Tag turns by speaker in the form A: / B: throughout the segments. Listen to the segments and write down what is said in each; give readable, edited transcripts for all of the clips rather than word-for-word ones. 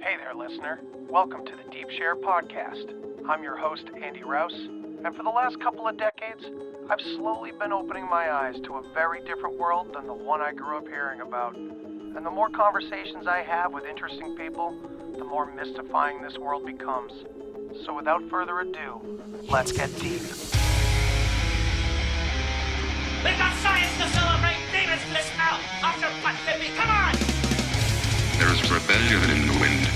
A: Hey there, listener. Welcome to the Deep Share Podcast. I'm your host, Andy Rouse, and for the last couple of decades, I've slowly been opening my eyes to a very different world than the one I grew up hearing about. And the more conversations I have with interesting people, the more mystifying this world becomes. So without further ado, let's get deep.
B: We've got science to celebrate! Demons bliss out! After what, baby? Come on!
C: There is rebellion in the wind.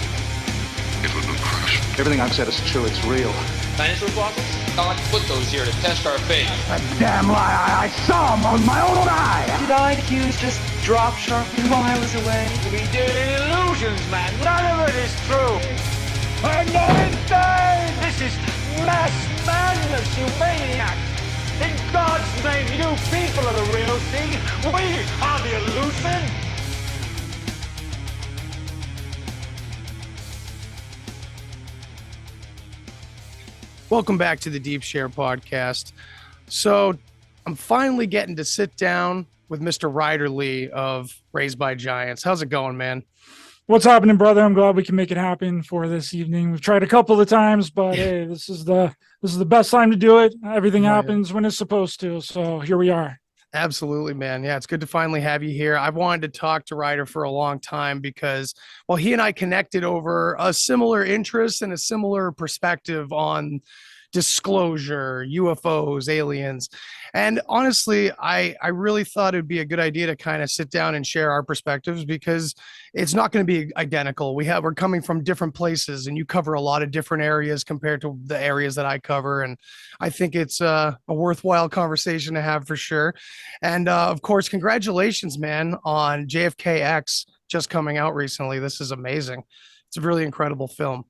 C: It will crush.
D: Everything I've said is true. It's real.
E: Dinosaur fossils? God put those here to test our faith.
D: A damn lie. I saw them with my own eye.
F: Did IQs just drop sharply while I was away?
B: We did illusions, man! None of it is true!
D: I'm not insane.
B: This is mass madness, you maniacs! In God's name, you people are the real thing! We are the illusion!
A: Welcome back to the Deep Share Podcast. So I'm finally getting to sit down with Mr. Ryder Lee of Raised by Giants. How's it going, man?
G: What's happening, brother? I'm glad we can make it happen for this evening. We've tried a couple of times, but hey, this is the best time to do it. Everything happens when it's supposed to. So here we are.
A: Absolutely, man. Yeah, it's good to finally have you here. I've wanted to talk to Ryder for a long time because, well, he and I connected over a similar interest and a similar perspective on disclosure, UFOs, aliens. And honestly, I really thought it'd be a good idea to kind of sit down and share our perspectives because it's not going to be identical. We're coming from different places and you cover a lot of different areas compared to the areas that I cover. And I think it's a worthwhile conversation to have for sure. And of course, congratulations, man, on JFK X just coming out recently. This is amazing. It's a really incredible film.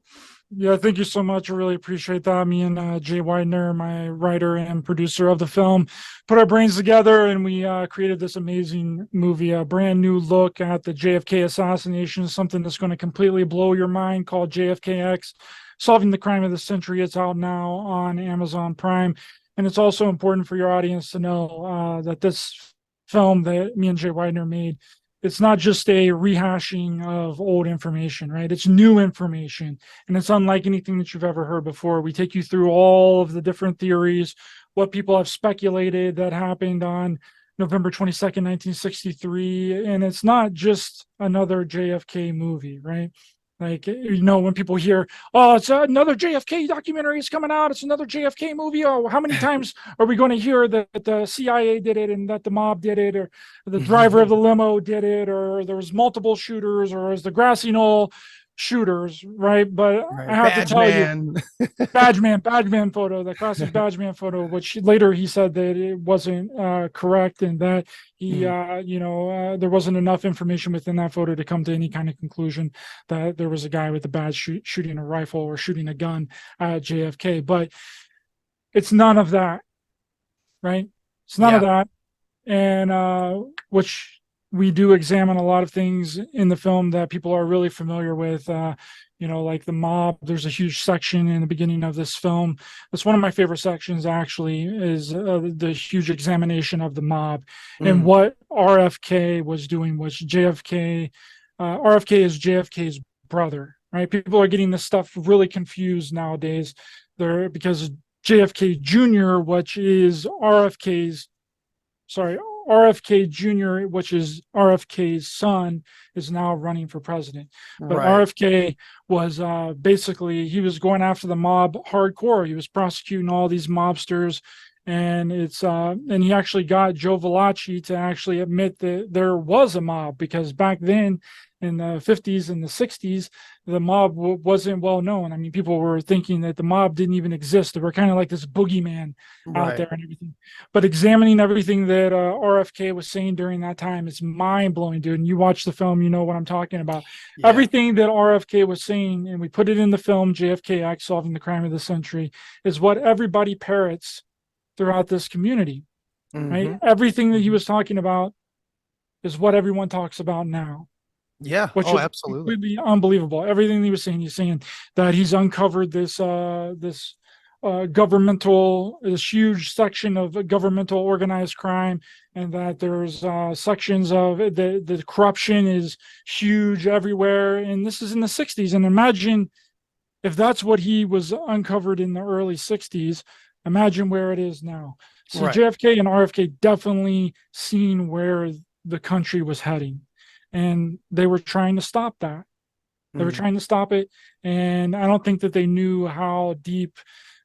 G: Yeah, thank you so much. I really appreciate that. Me and Jay Widener, my writer and producer of the film, put our brains together and we created this amazing movie, a brand new look at the JFK assassination, something that's going to completely blow your mind, called JFK X, Solving the Crime of the Century. It's out now on Amazon Prime. And it's also important for your audience to know that this film that me and Jay Widener made, it's not just a rehashing of old information, right? It's new information, and it's unlike anything that you've ever heard before. We take you through all of the different theories, what people have speculated that happened on November 22nd, 1963, and it's not just another JFK movie, right? Like, you know, when people hear, oh, it's another JFK documentary is coming out, it's another JFK movie. Oh, how many times are we going to hear that the CIA did it and that the mob did it, or the driver of the limo did it, or there was multiple shooters, or was the grassy knoll shooters, right? But I have to tell you, badge man photo, the classic badge man photo, which later he said that it wasn't correct and that he, there wasn't enough information within that photo to come to any kind of conclusion that there was a guy with a badge shooting a rifle or shooting a gun at JFK. But it's none of that, right? It's none of that. And which we do examine a lot of things in the film that people are really familiar with, like the mob. There's a huge section in the beginning of this film. That's one of my favorite sections, actually, is the huge examination of the mob and what RFK was doing, which RFK is JFK's brother, right? People are getting this stuff really confused nowadays because JFK Jr., which is RFK Jr., which is RFK's son, is now running for president. But right. RFK was basically, he was going after the mob hardcore. He was prosecuting all these mobsters. And and he actually got Joe Valachi to actually admit that there was a mob, because back then in the 50s and the 60s, the mob wasn't well known. I mean, people were thinking that the mob didn't even exist. They were kind of like this boogeyman out there and everything. But examining everything that RFK was saying during that time, it's mind-blowing, dude. And you watch the film, you know what I'm talking about. Yeah. Everything that RFK was saying, and we put it in the film, JFK X, Solving the Crime of the Century, is what everybody parrots throughout this community, right? Everything that he was talking about is what everyone talks about now.
A: Yeah.
G: Which is
A: absolutely
G: completely unbelievable. Everything he was saying, he's saying that he's uncovered this this huge section of governmental organized crime, and that there's sections of the corruption is huge everywhere. And this is in the 60s. And imagine if that's what he was uncovered in the early 60s, imagine where it is now. So
A: Right.
G: JFK and RFK definitely seen where the country was heading, and they were trying to stop that. They were trying to stop it. And I don't think that they knew how deep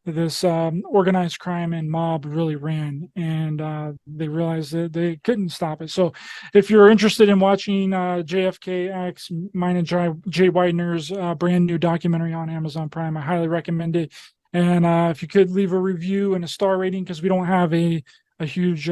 G: this organized crime and mob really ran, and they realized that they couldn't stop it. So if you're interested in watching JFK X, mine and Jay Widener's brand new documentary on Amazon Prime, I highly recommend it. And if you could leave a review and a star rating, because we don't have a huge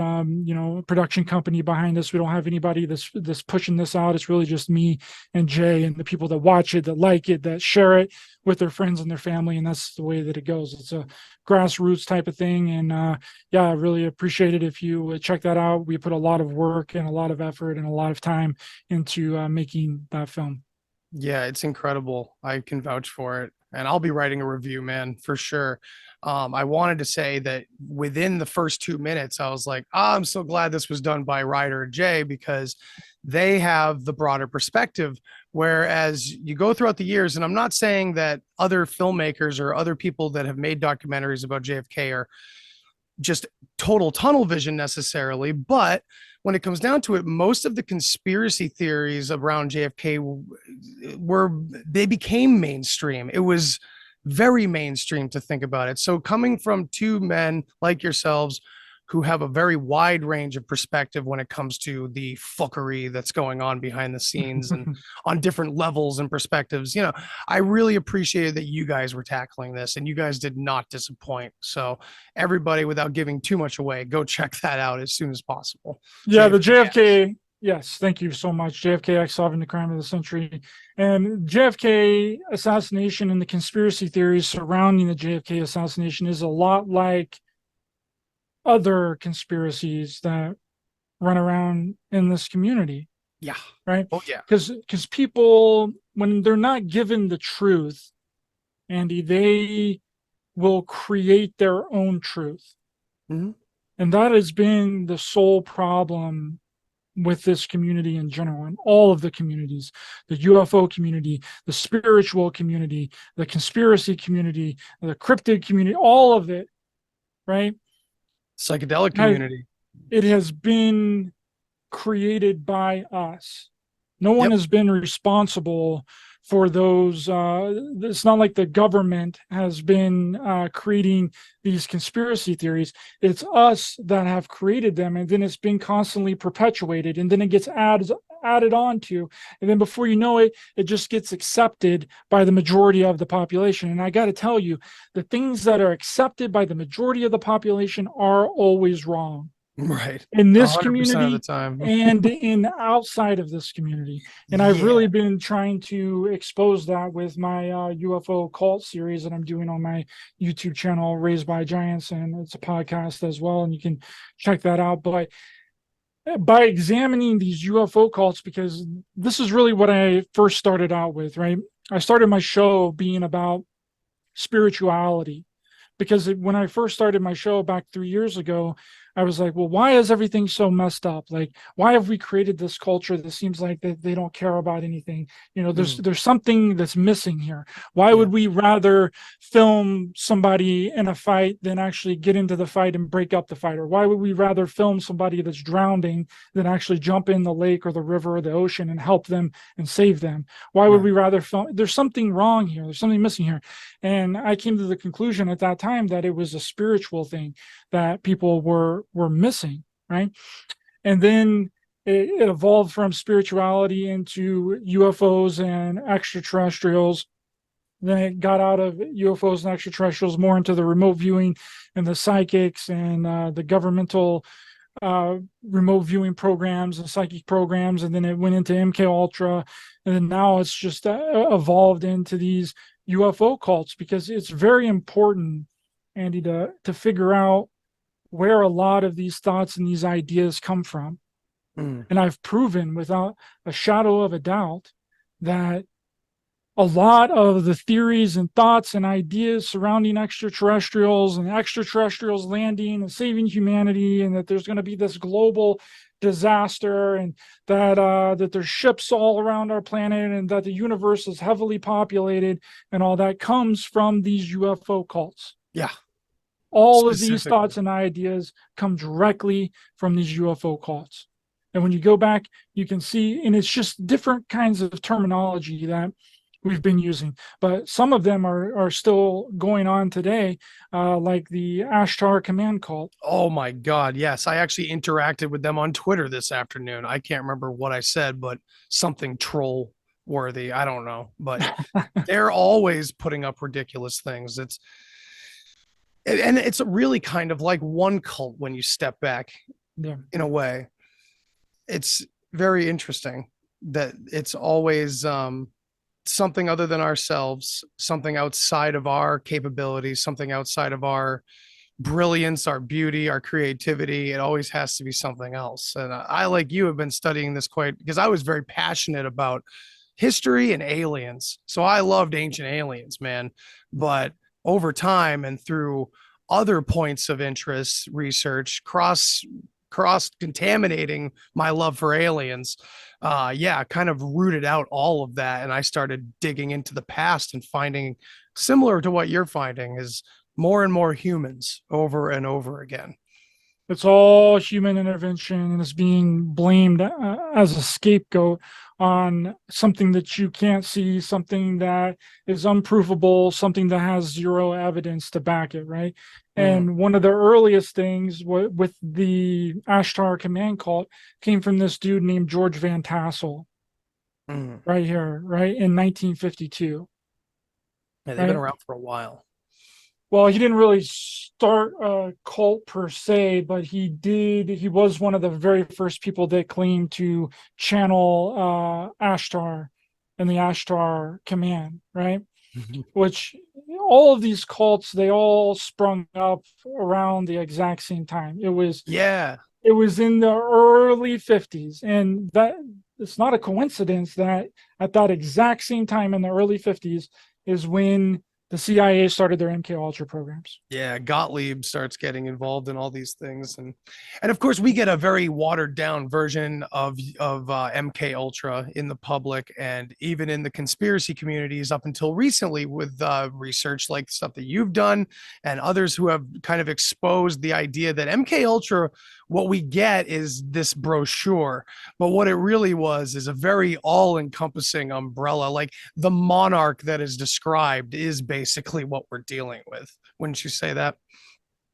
G: production company behind us. We don't have anybody that's pushing this out. It's really just me and Jay and the people that watch it, that like it, that share it with their friends and their family. And that's the way that it goes. It's a grassroots type of thing. And I really appreciate it if you check that out. We put a lot of work and a lot of effort and a lot of time into making that film.
A: Yeah, it's incredible. I can vouch for it. And I'll be writing a review, man, for sure. I wanted to say that within the first 2 minutes, I was like, I'm so glad this was done by Ryder and Jay, because they have the broader perspective. Whereas you go throughout the years, and I'm not saying that other filmmakers or other people that have made documentaries about JFK are just total tunnel vision necessarily, but when it comes down to it, most of the conspiracy theories around JFK they became mainstream. It was very mainstream to think about it. So coming from two men like yourselves who have a very wide range of perspective when it comes to the fuckery that's going on behind the scenes and on different levels and perspectives, I really appreciated that you guys were tackling this, and you guys did not disappoint. So everybody, without giving too much away, go check that out as soon as possible.
G: Yeah, the JFK. Yes, thank you so much. JFK X, solving the crime of the century, and JFK assassination and the conspiracy theories surrounding the JFK assassination is a lot like other conspiracies that run around in this community.
A: Yeah.
G: Right.
A: Oh yeah.
G: Because people, when they're not given the truth, Andy, they will create their own truth.
A: Mm-hmm.
G: And that has been the sole problem with this community in general, and all of the communities, the UFO community, the spiritual community, the conspiracy community, the cryptid community, all of it, right?
A: Psychedelic community.
G: It has been created by us. No one has been responsible for those. It's not like the government has been creating these conspiracy theories. It's us that have created them, and then it's been constantly perpetuated, and then it gets added on to, and then before you know it, it just gets accepted by the majority of the population. And I got to tell you, the things that are accepted by the majority of the population are always wrong.
A: Right.
G: In this
A: 100%
G: community
A: of the time.
G: and in outside of this community. And I've really been trying to expose that with my UFO cult series that I'm doing on my YouTube channel, Raised by Giants, and it's a podcast as well, and you can check that out. But by examining these UFO cults, because this is really what I first started out with, right? I started my show being about spirituality, because when I first started my show back 3 years ago, I was like, well, why is everything so messed up? Like, why have we created this culture that seems like that they don't care about anything? There's something that's missing here. Why would we rather film somebody in a fight than actually get into the fight and break up the fight? Or why would we rather film somebody that's drowning than actually jump in the lake or the river or the ocean and help them and save them? Why would we rather film? There's something wrong here. There's something missing here. And I came to the conclusion at that time that it was a spiritual thing that people were missing, right? And then it evolved from spirituality into UFOs and extraterrestrials. Then it got out of UFOs and extraterrestrials more into the remote viewing and the psychics and the governmental remote viewing programs and psychic programs. And then it went into MK Ultra, and then now it's just evolved into these UFO cults, because it's very important, Andy, to figure out where a lot of these thoughts and these ideas come from. And I've proven without a shadow of a doubt that a lot of the theories and thoughts and ideas surrounding extraterrestrials and extraterrestrials landing and saving humanity, and that there's going to be this global disaster, and that there's ships all around our planet, and that the universe is heavily populated, and all that comes from these UFO cults.
A: Yeah.
G: All of these
A: Specifically.
G: thoughts and ideas come directly from these UFO cults. And when you go back, you can see, and it's just different kinds of terminology that we've been using, but some of them are still going on today, like the Ashtar Command cult.
A: Oh my God. Yes. I actually interacted with them on Twitter this afternoon. I can't remember what I said, but something troll worthy. I don't know, but they're always putting up ridiculous things. And it's really kind of like one cult when you step back.
G: Yeah.
A: In a way. It's very interesting that it's always something other than ourselves, something outside of our capabilities, something outside of our brilliance, our beauty, our creativity. It always has to be something else. And I, like you, have been studying this quite, because I was very passionate about history and aliens. So I loved Ancient Aliens, man. But over time and through other points of interest, research, cross contaminating my love for aliens, kind of rooted out all of that. And I started digging into the past and finding, similar to what you're finding, is more and more humans over and over again.
G: It's all human intervention, and it's being blamed as a scapegoat on something that you can't see, something that is unprovable, something that has zero evidence to back it, right? And one of the earliest things with the Ashtar Command cult came from this dude named George Van Tassel, right here, right, in 1952.
A: Yeah, they've been around for a while.
G: Well, he didn't really start a cult per se, but he was one of the very first people that claimed to channel Ashtar and the Ashtar Command, right? Which all of these cults, they all sprung up around the exact same time. It was in the early 50s, and that it's not a coincidence that at that exact same time in the early 50s is when the CIA started their MK Ultra programs.
A: Yeah, Gottlieb starts getting involved in all these things, and of course we get a very watered down version of MK Ultra in the public and even in the conspiracy communities up until recently, with research like stuff that you've done and others who have kind of exposed the idea that MK Ultra, what we get is this brochure, but what it really was is a very all-encompassing umbrella. Like the monarch that is described is basically what we're dealing with. Wouldn't you say that?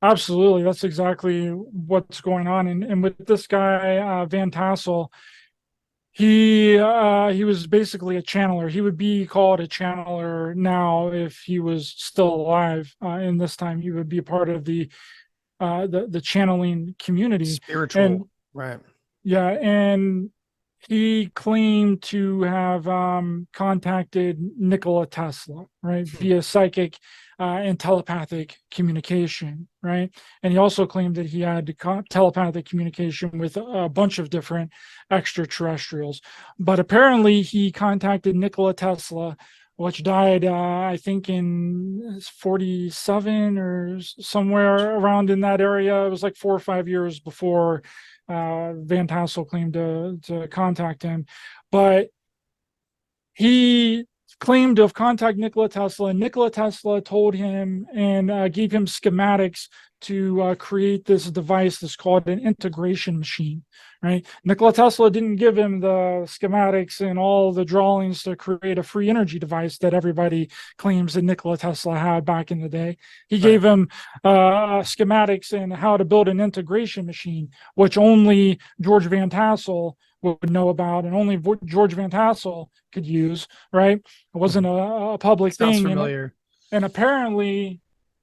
G: Absolutely. That's exactly what's going on. And with this guy, Van Tassel, he was basically a channeler. He would be called a channeler now if he was still alive. And this time he would be a part of the channeling community.
A: Spiritual,
G: and,
A: right.
G: Yeah, and he claimed to have contacted Nikola Tesla, right, via psychic and telepathic communication, right? And he also claimed that he had telepathic communication with a bunch of different extraterrestrials. But apparently he contacted Nikola Tesla, which died, I think, in 47 or somewhere around in that area. It was like 4 or 5 years before Van Tassel claimed to contact him. But he claimed to have contacted Nikola Tesla, and Nikola Tesla told him and gave him schematics to create this device that's called an integration machine, right? Nikola Tesla didn't give him the schematics and all the drawings to create a free energy device that everybody claims that Nikola Tesla had back in the day. He gave him schematics and how to build an integration machine, which only George Van Tassel would know about, and only George Van Tassel could use, right? It wasn't a public thing.
A: Familiar.
G: And apparently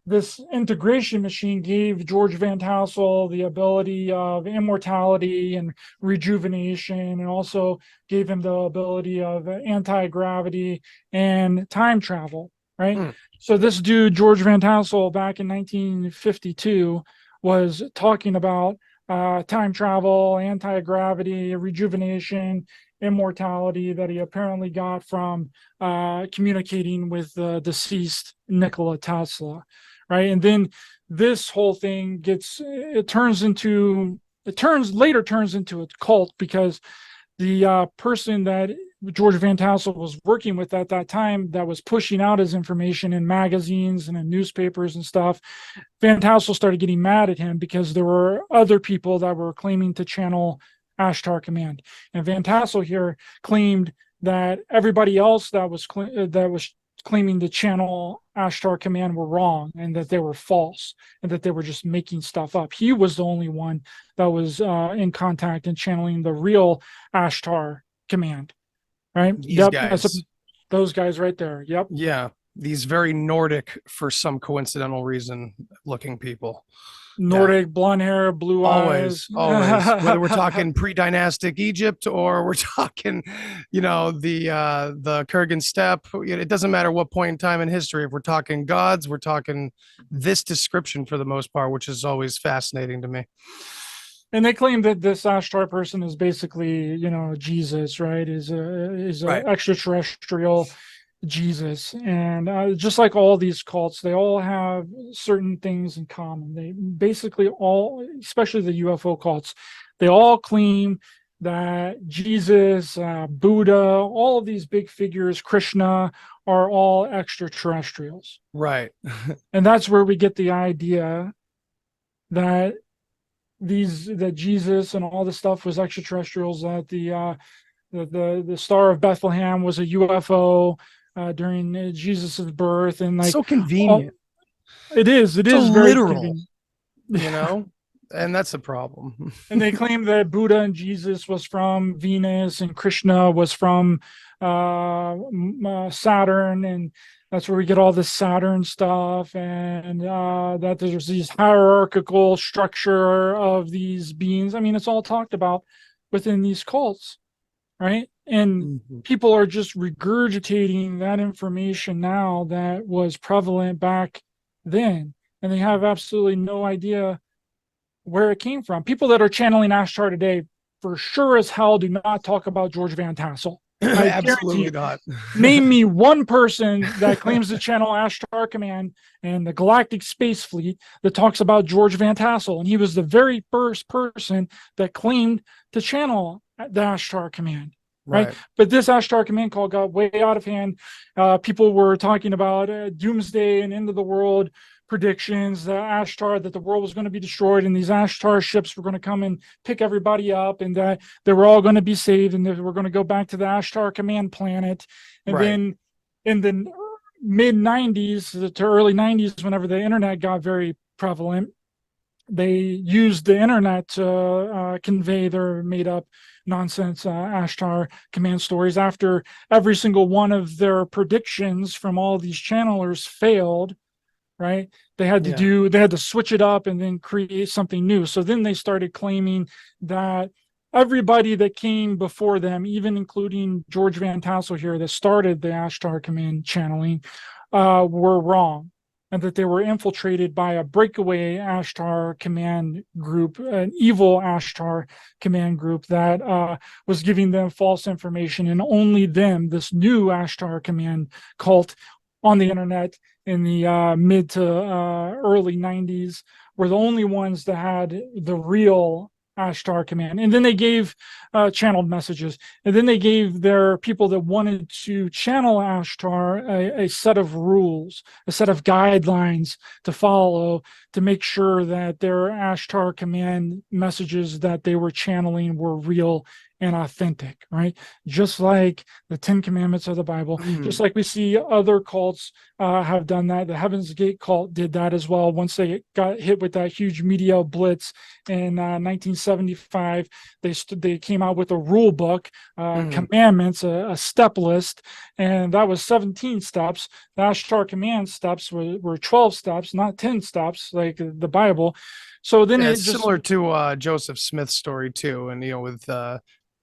G: this integration machine gave George Van Tassel the ability of immortality and rejuvenation, and also gave him the ability of anti-gravity and time travel, right? So this dude, George Van Tassel, back in 1952, was talking about time travel, anti-gravity, rejuvenation, immortality that he apparently got from communicating with the deceased Nikola Tesla, right? And then this whole thing turns into a cult, because the person that George Van Tassel was working with at that time, that was pushing out his information in magazines and in newspapers and stuff, Van Tassel started getting mad at him because there were other people that were claiming to channel Ashtar Command. And Van Tassel here claimed that everybody else that was claiming to channel Ashtar Command were wrong, and that they were false, and that they were just making stuff up. He was the only one that was in contact and channeling the real Ashtar Command, right?
A: These guys.
G: Those guys right there. Yep.
A: Yeah. These very Nordic, for some coincidental reason, looking people.
G: Nordic, blonde hair, blue
A: eyes.
G: always.
A: Whether we're talking pre-dynastic Egypt or we're talking, the Kurgan steppe, it doesn't matter what point in time in history. If we're talking gods, we're talking this description for the most part, which is always fascinating to me.
G: And they claim that this Ashtar person is basically, Jesus, right? Is
A: Right.
G: an extraterrestrial Jesus. And just like all these cults, they all have certain things in common. They basically all, especially the UFO cults, they all claim that Jesus, Buddha, all of these big figures, Krishna, are all extraterrestrials.
A: Right.
G: And that's where we get the idea that Jesus and all this stuff was extraterrestrials, that the Star of Bethlehem was a UFO during Jesus's birth, and
A: so convenient.
G: It is very
A: literal,
G: convenient.
A: And that's a problem.
G: And they claim that Buddha and Jesus was from Venus, and Krishna was from Saturn, and that's where we get all this Saturn stuff, and that there's these hierarchical structure of these beings. I mean, it's all talked about within these cults, right? And people are just regurgitating that information now that was prevalent back then, and they have absolutely no idea where it came from. People that are channeling Ashtar today, for sure as hell, do not talk about George Van Tassel.
A: Absolutely not.
G: Name me one person that claims to channel Ashtar Command and the Galactic Space Fleet that talks about George Van Tassel. And he was the very first person that claimed to channel the Ashtar Command. Right. But this Ashtar Command call got way out of hand. People were talking about doomsday and end of the world predictions, that the world was going to be destroyed, and these Ashtar ships were going to come and pick everybody up, and that they were all going to be saved, and they were going to go back to the Ashtar Command planet. And then in the mid 90s to early 90s, whenever the internet got very prevalent, they used the internet to convey their made up nonsense Ashtar Command stories. After every single one of their predictions from all these channelers failed, right? They had to switch it up and then create something new. So then they started claiming that everybody that came before them, even including George Van Tassel here, that started the Ashtar Command channeling, were wrong, and that they were infiltrated by a breakaway Ashtar Command group, an evil Ashtar Command group that was giving them false information, and only them, this new Ashtar Command cult on the internet in the mid to early 90s, were the only ones that had the real Ashtar Command. And then they gave channeled messages, and then they gave their people that wanted to channel Ashtar a set of rules, a set of guidelines to follow, to make sure that their Ashtar Command messages that they were channeling were real and authentic, right? Just like the 10 Commandments of the Bible, just like we see other cults have done that. The Heaven's Gate cult did that as well. Once they got hit with that huge media blitz in 1975, they came out with a rule book, commandments, a step list, and that was 17 steps. The Ashtar Command steps were 12 steps, not 10 steps like the Bible. So then
A: it's similar to Joseph Smith's story too, and with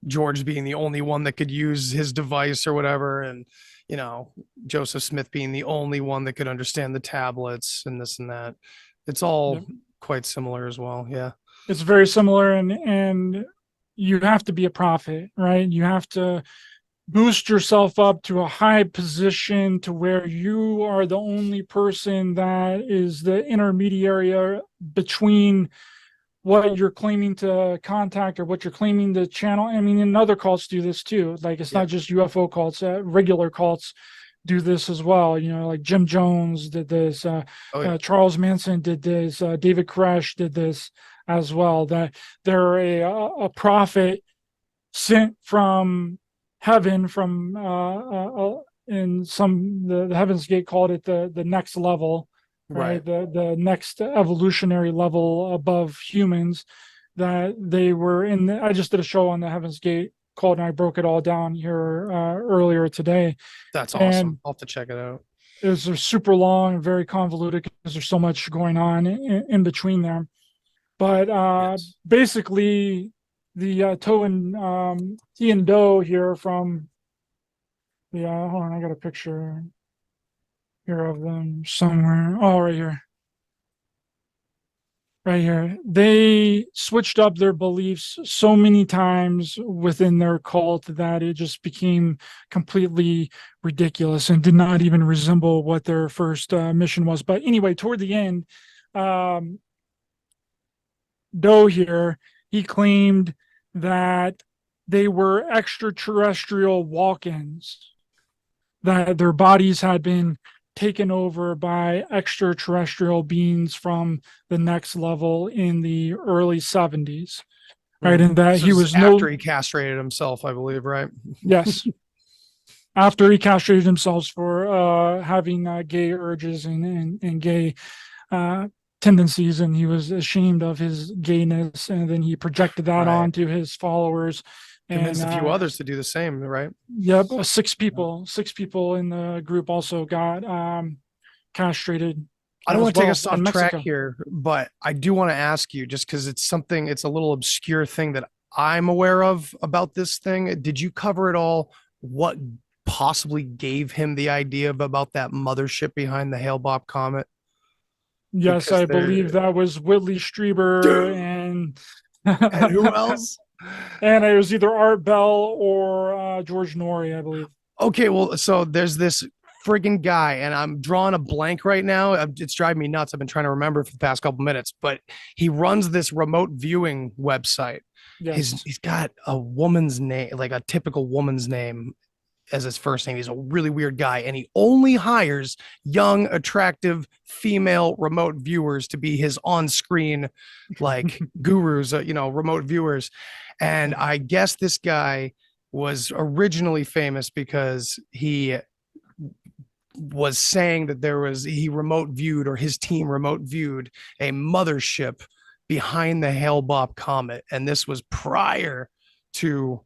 A: George being the only one that could use his device or whatever, and Joseph Smith being the only one that could understand the tablets and this and that. It's all quite similar as well. Yeah,
G: it's very similar, and you have to be a prophet, right? You have to boost yourself up to a high position to where you are the only person that is the intermediary between what you're claiming to contact or what you're claiming to channel. I mean, and other cults do this too. Like, it's not just UFO cults, regular cults do this as well. You know, like Jim Jones did this, Charles Manson did this, David Koresh did this as well. That they're a prophet sent from heaven, from in the Heaven's Gate called it the next level, right? The next evolutionary level above humans. That they were in. I just did a show on the Heaven's Gate called, and I broke it all down here earlier today.
A: That's awesome.
G: And
A: I'll have to check it out.
G: it was super long, very convoluted because there's so much going on in between there. But basically, the Toe and T and Doe here from the hold on, I got a picture here of them somewhere. Oh, right here. Right here. They switched up their beliefs so many times within their cult that it just became completely ridiculous and did not even resemble what their first mission was. But anyway, toward the end, Doe here, he claimed that they were extraterrestrial walk-ins, that their bodies had been taken over by extraterrestrial beings from the next level in the early 70s, right? And that he was
A: after he castrated himself, I believe, right?
G: Yes. After he castrated himself for having gay urges and gay tendencies, and he was ashamed of his gayness, and then he projected that onto his followers.
A: Convinced
G: and
A: a few others to do the same, right?
G: Yep, six people in the group also got castrated.
A: I don't want to take us off track here, but I do want to ask you, just because it's a little obscure thing that I'm aware of about this thing. Did you cover it all? What possibly gave him the idea about that mothership behind the Hale-Bopp comet?
G: Yes, I believe that was Whitley Strieber
A: and who else?
G: And it was either Art Bell or George Norrie, I believe.
A: Okay, well, so there's this friggin' guy, and I'm drawing a blank right now. It's driving me nuts. I've been trying to remember for the past couple minutes, but he runs this remote viewing website. Yes. He's got a woman's name, like a typical woman's name as his first name. He's a really weird guy, and he only hires young, attractive female remote viewers to be his on-screen like gurus, remote viewers. And I guess this guy was originally famous because he was saying that he remote viewed, or his team remote viewed, a mothership behind the Hale-Bopp comet. And this was prior to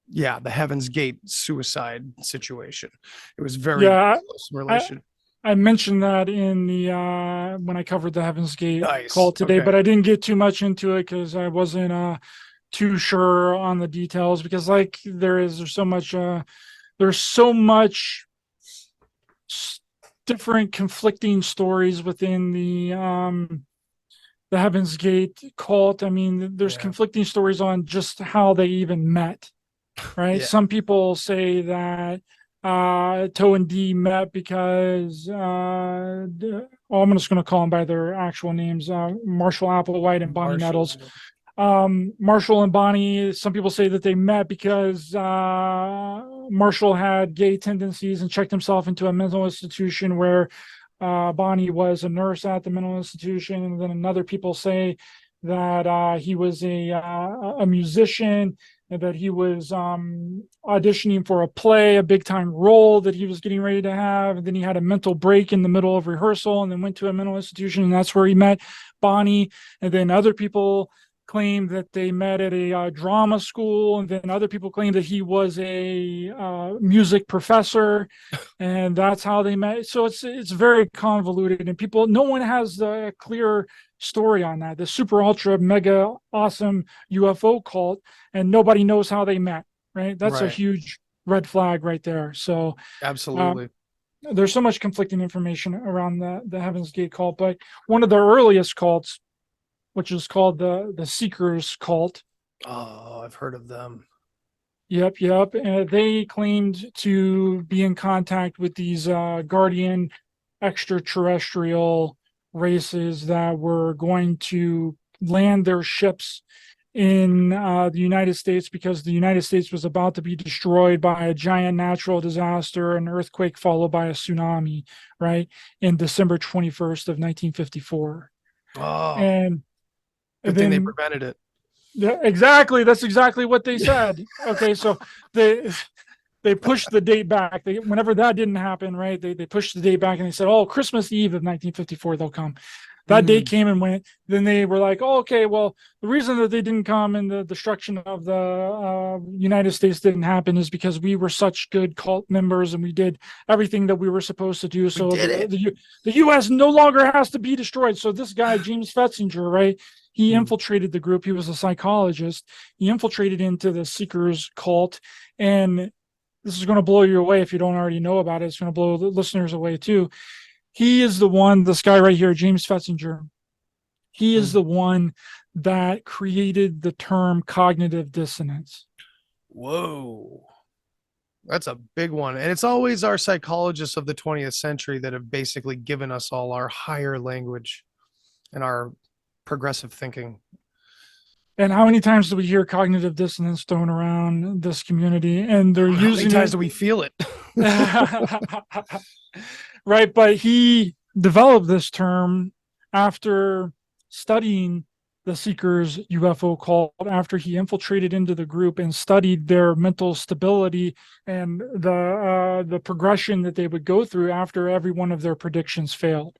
A: the Heaven's Gate suicide situation. It was very close relation.
G: I mentioned that in the when I covered the Heaven's Gate call today, but I didn't get too much into it because I wasn't too sure on the details, because there's so much different conflicting stories within the Heaven's Gate cult. I mean, there's conflicting stories on just how they even met, right? Some people say that Toe and D met because I'm just going to call them by their actual names, Marshall Applewhite and Bonnie Nettles. Marshall and Bonnie, some people say that they met because Marshall had gay tendencies and checked himself into a mental institution where Bonnie was a nurse at the mental institution. And then another people say that he was a musician, and that he was auditioning for a play, a big time role that he was getting ready to have. And then he had a mental break in the middle of rehearsal and then went to a mental institution, and that's where he met Bonnie. And then other people claim that they met at a drama school, and then other people claim that he was a music professor, and that's how they met. So it's very convoluted, and no one has a clear story on that. The super ultra mega awesome UFO cult, and nobody knows how they met, right? That's a huge red flag right there. So
A: absolutely.
G: There's so much conflicting information around the Heaven's Gate cult, but one of the earliest cults, which is called the Seekers cult,
A: Oh, I've heard of them.
G: Yep, yep. They claimed to be in contact with these guardian extraterrestrial races that were going to land their ships in the United States because the United States was about to be destroyed by a giant natural disaster, an earthquake followed by a tsunami, right? In December 21st of 1954.
A: Oh,
G: And
A: good thing they
G: then
A: prevented it.
G: yeah, exactly. That's exactly what they said. Okay, so they pushed the date back. Whenever that didn't happen, right? They pushed the date back and they said, "Oh, Christmas Eve of 1954, they'll come." That date came and went. Then they were like, "Oh, okay. Well, the reason that they didn't come and the destruction of the United States didn't happen is because we were such good cult members and we did everything that we were supposed to do. So the U.S. no longer has to be destroyed." So this guy James Fetzinger, right? He infiltrated the group. He was a psychologist. He infiltrated into the Seekers cult. And this is going to blow you away if you don't already know about it. It's going to blow the listeners away too. He is the one, this guy right here, James Fetzinger. He is the one that created the term cognitive dissonance.
A: Whoa. That's a big one. And it's always our psychologists of the 20th century that have basically given us all our higher language and our progressive thinking.
G: And how many times do we hear cognitive dissonance thrown around this community? And they're using
A: how many times do we feel it?
G: Right. But he developed this term after studying the Seekers UFO cult, after he infiltrated into the group and studied their mental stability and the progression that they would go through after every one of their predictions failed.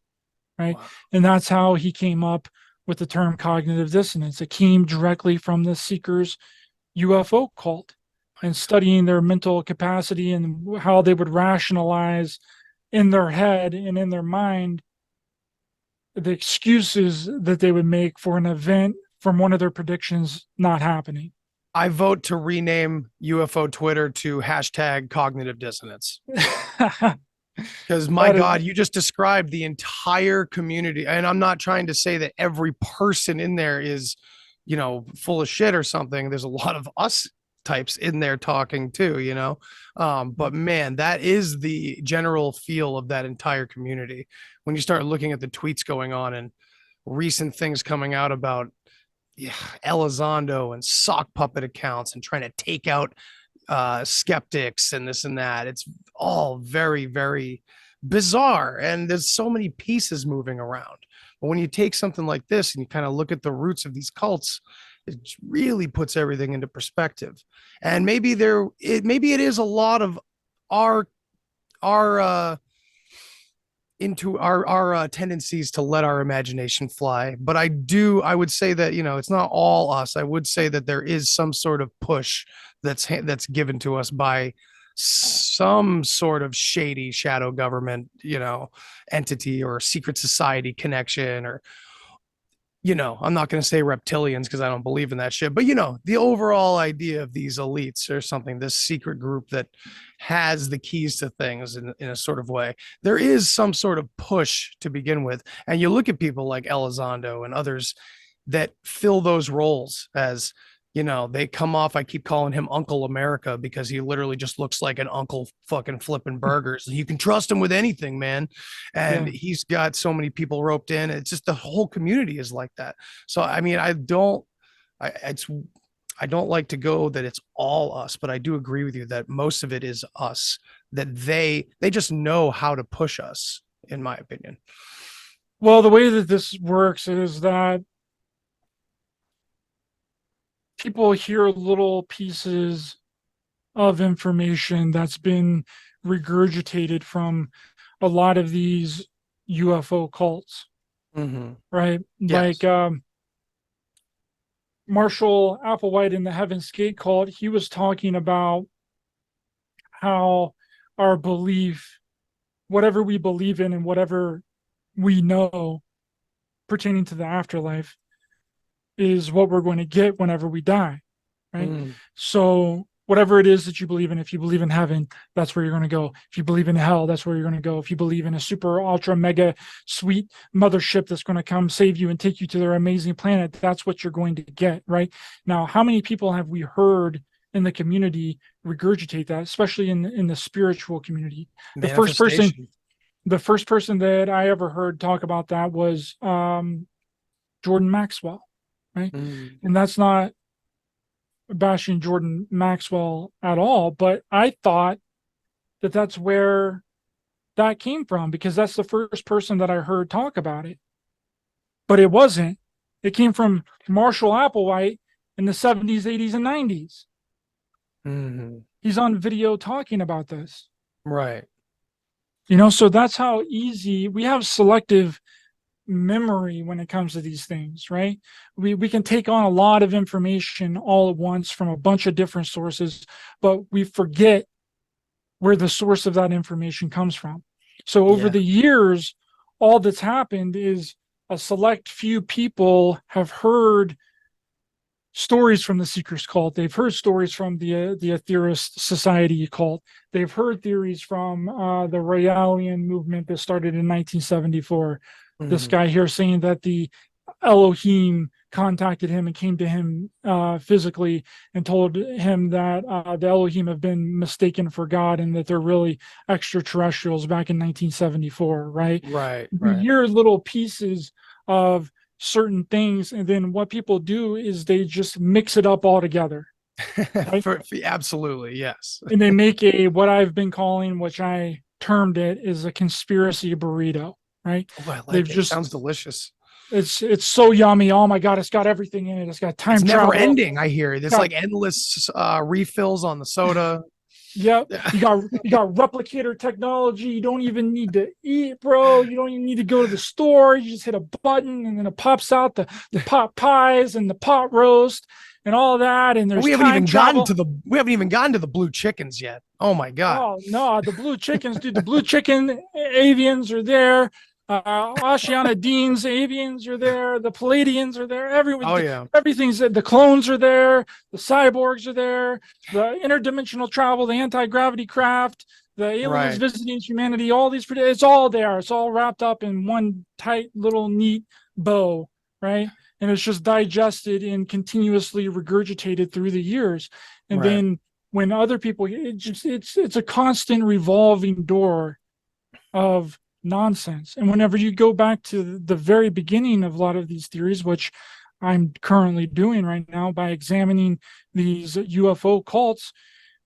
G: Right. Wow. And that's how he came up with the term cognitive dissonance. It came directly from the Seekers UFO cult and studying their mental capacity and how they would rationalize in their head and in their mind the excuses that they would make for an event from one of their predictions not happening.
A: I vote to rename UFO Twitter to hashtag cognitive dissonance. Because my God, you just described the entire community. And I'm not trying to say that every person in there is, you know, full of shit or something. There's a lot of us types in there talking too, you know. But man, that is the general feel of that entire community. When you start looking at the tweets going on and recent things coming out about Elizondo and sock puppet accounts and trying to take out skeptics and this and that, it's all very, very bizarre, and there's so many pieces moving around. But when you take something like this and you kind of look at the roots of these cults, it really puts everything into perspective. And maybe it is a lot of our tendencies to let our imagination fly. But I would say that, you know, it's not all us. I would say that there is some sort of push that's given to us by some sort of shady shadow government, you know, entity or secret society connection, or, you know, I'm not going to say reptilians because I don't believe in that shit, but, you know, the overall idea of these elites or something, this secret group that has the keys to things in a sort of way. There is some sort of push to begin with. And you look at people like Elizondo and others that fill those roles as, you know, they come off, I keep calling him Uncle America because he literally just looks like an uncle fucking flipping burgers. You can trust him with anything, man. And he's got so many people roped in. It's just the whole community is like that. So, I mean, I don't like to go that it's all us, but I do agree with you that most of it is us, that they just know how to push us, in my opinion.
G: Well, the way that this works is that people hear little pieces of information that's been regurgitated from a lot of these UFO cults, right? Yes. Like Marshall Applewhite in the Heaven's Gate cult, he was talking about how our belief, whatever we believe in and whatever we know pertaining to the afterlife, is what we're going to get whenever we die, right? So whatever it is that you believe in. If you believe in heaven, that's where you're going to go. If you believe in hell, that's where you're going to go. If you believe in a super ultra mega sweet mothership that's going to come save you and take you to their amazing planet, that's what you're going to get, right? Now, how many people have we heard in the community regurgitate that, especially in the spiritual community? The first person that I ever heard talk about that was Jordan Maxwell, right? And that's not bashing Jordan Maxwell at all, but I thought that that's where that came from, because that's the first person that I heard talk about it. But it wasn't. It came from Marshall Applewhite in the 70s, 80s, and 90s. He's on video talking about this.
A: Right.
G: You know, so that's how easy we have selective memory when it comes to these things, right? We can take on a lot of information all at once from a bunch of different sources, but we forget where the source of that information comes from. So over the years, all that's happened is a select few people have heard stories from the Seekers cult. They've heard stories from the Atheist Society cult. They've heard theories from the Raelian movement that started in 1974. This guy here saying that the Elohim contacted him and came to him physically and told him that the Elohim have been mistaken for God and that they're really extraterrestrials back in 1974, right?
A: Right.
G: You hear little pieces of certain things, and then what people do is they just mix it up all together. Right?
A: Absolutely, yes.
G: And they make what I've been calling, which I termed it, is a conspiracy burrito. Right?
A: Oh, I like it. Sounds delicious.
G: It's so yummy. Oh my God, it's got everything in it. It's got time travel.
A: Never ending, I hear. There's like endless refills on the soda.
G: Yep. You got replicator technology. You don't even need to eat, bro. You don't even need to go to the store. You just hit a button and then it pops out the pot pies and the pot roast and all that. And there's
A: we haven't even gotten to the blue chickens yet. Oh my God.
G: Oh no, the blue chickens, dude. The blue chicken avians are there. Oceana Dean's avians are there. The Palladians are there. Everything's the clones are there. The cyborgs are there. The interdimensional travel, the anti-gravity craft, the aliens visiting humanity. All these, it's all there. It's all wrapped up in one tight little neat bow, right? And it's just digested and continuously regurgitated through the years. And then when other people, it's a constant revolving door of nonsense. And whenever you go back to the very beginning of a lot of these theories, which I'm currently doing right now by examining these UFO cults,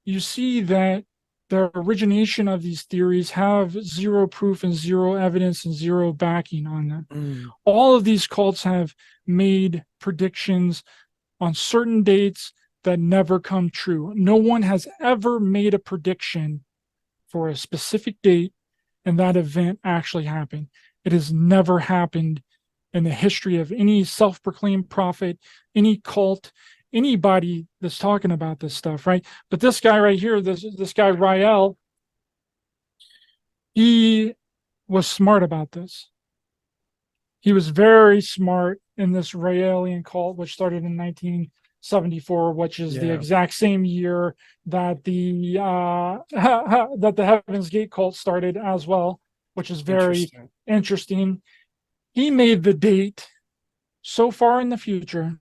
G: you see that the origination of these theories have zero proof and zero evidence and zero backing on them. All of these cults have made predictions on certain dates that never come true. No one has ever made a prediction for a specific date and that event actually happened. It has never happened in the history of any self-proclaimed prophet, any cult, anybody that's talking about this stuff, right? But this guy right here, this guy Rael, he was smart about this. He was very smart in this Raelian cult, which started in 1974, which is the exact same year that the Heaven's Gate cult started as well, which is very interesting. He made the date so far in the future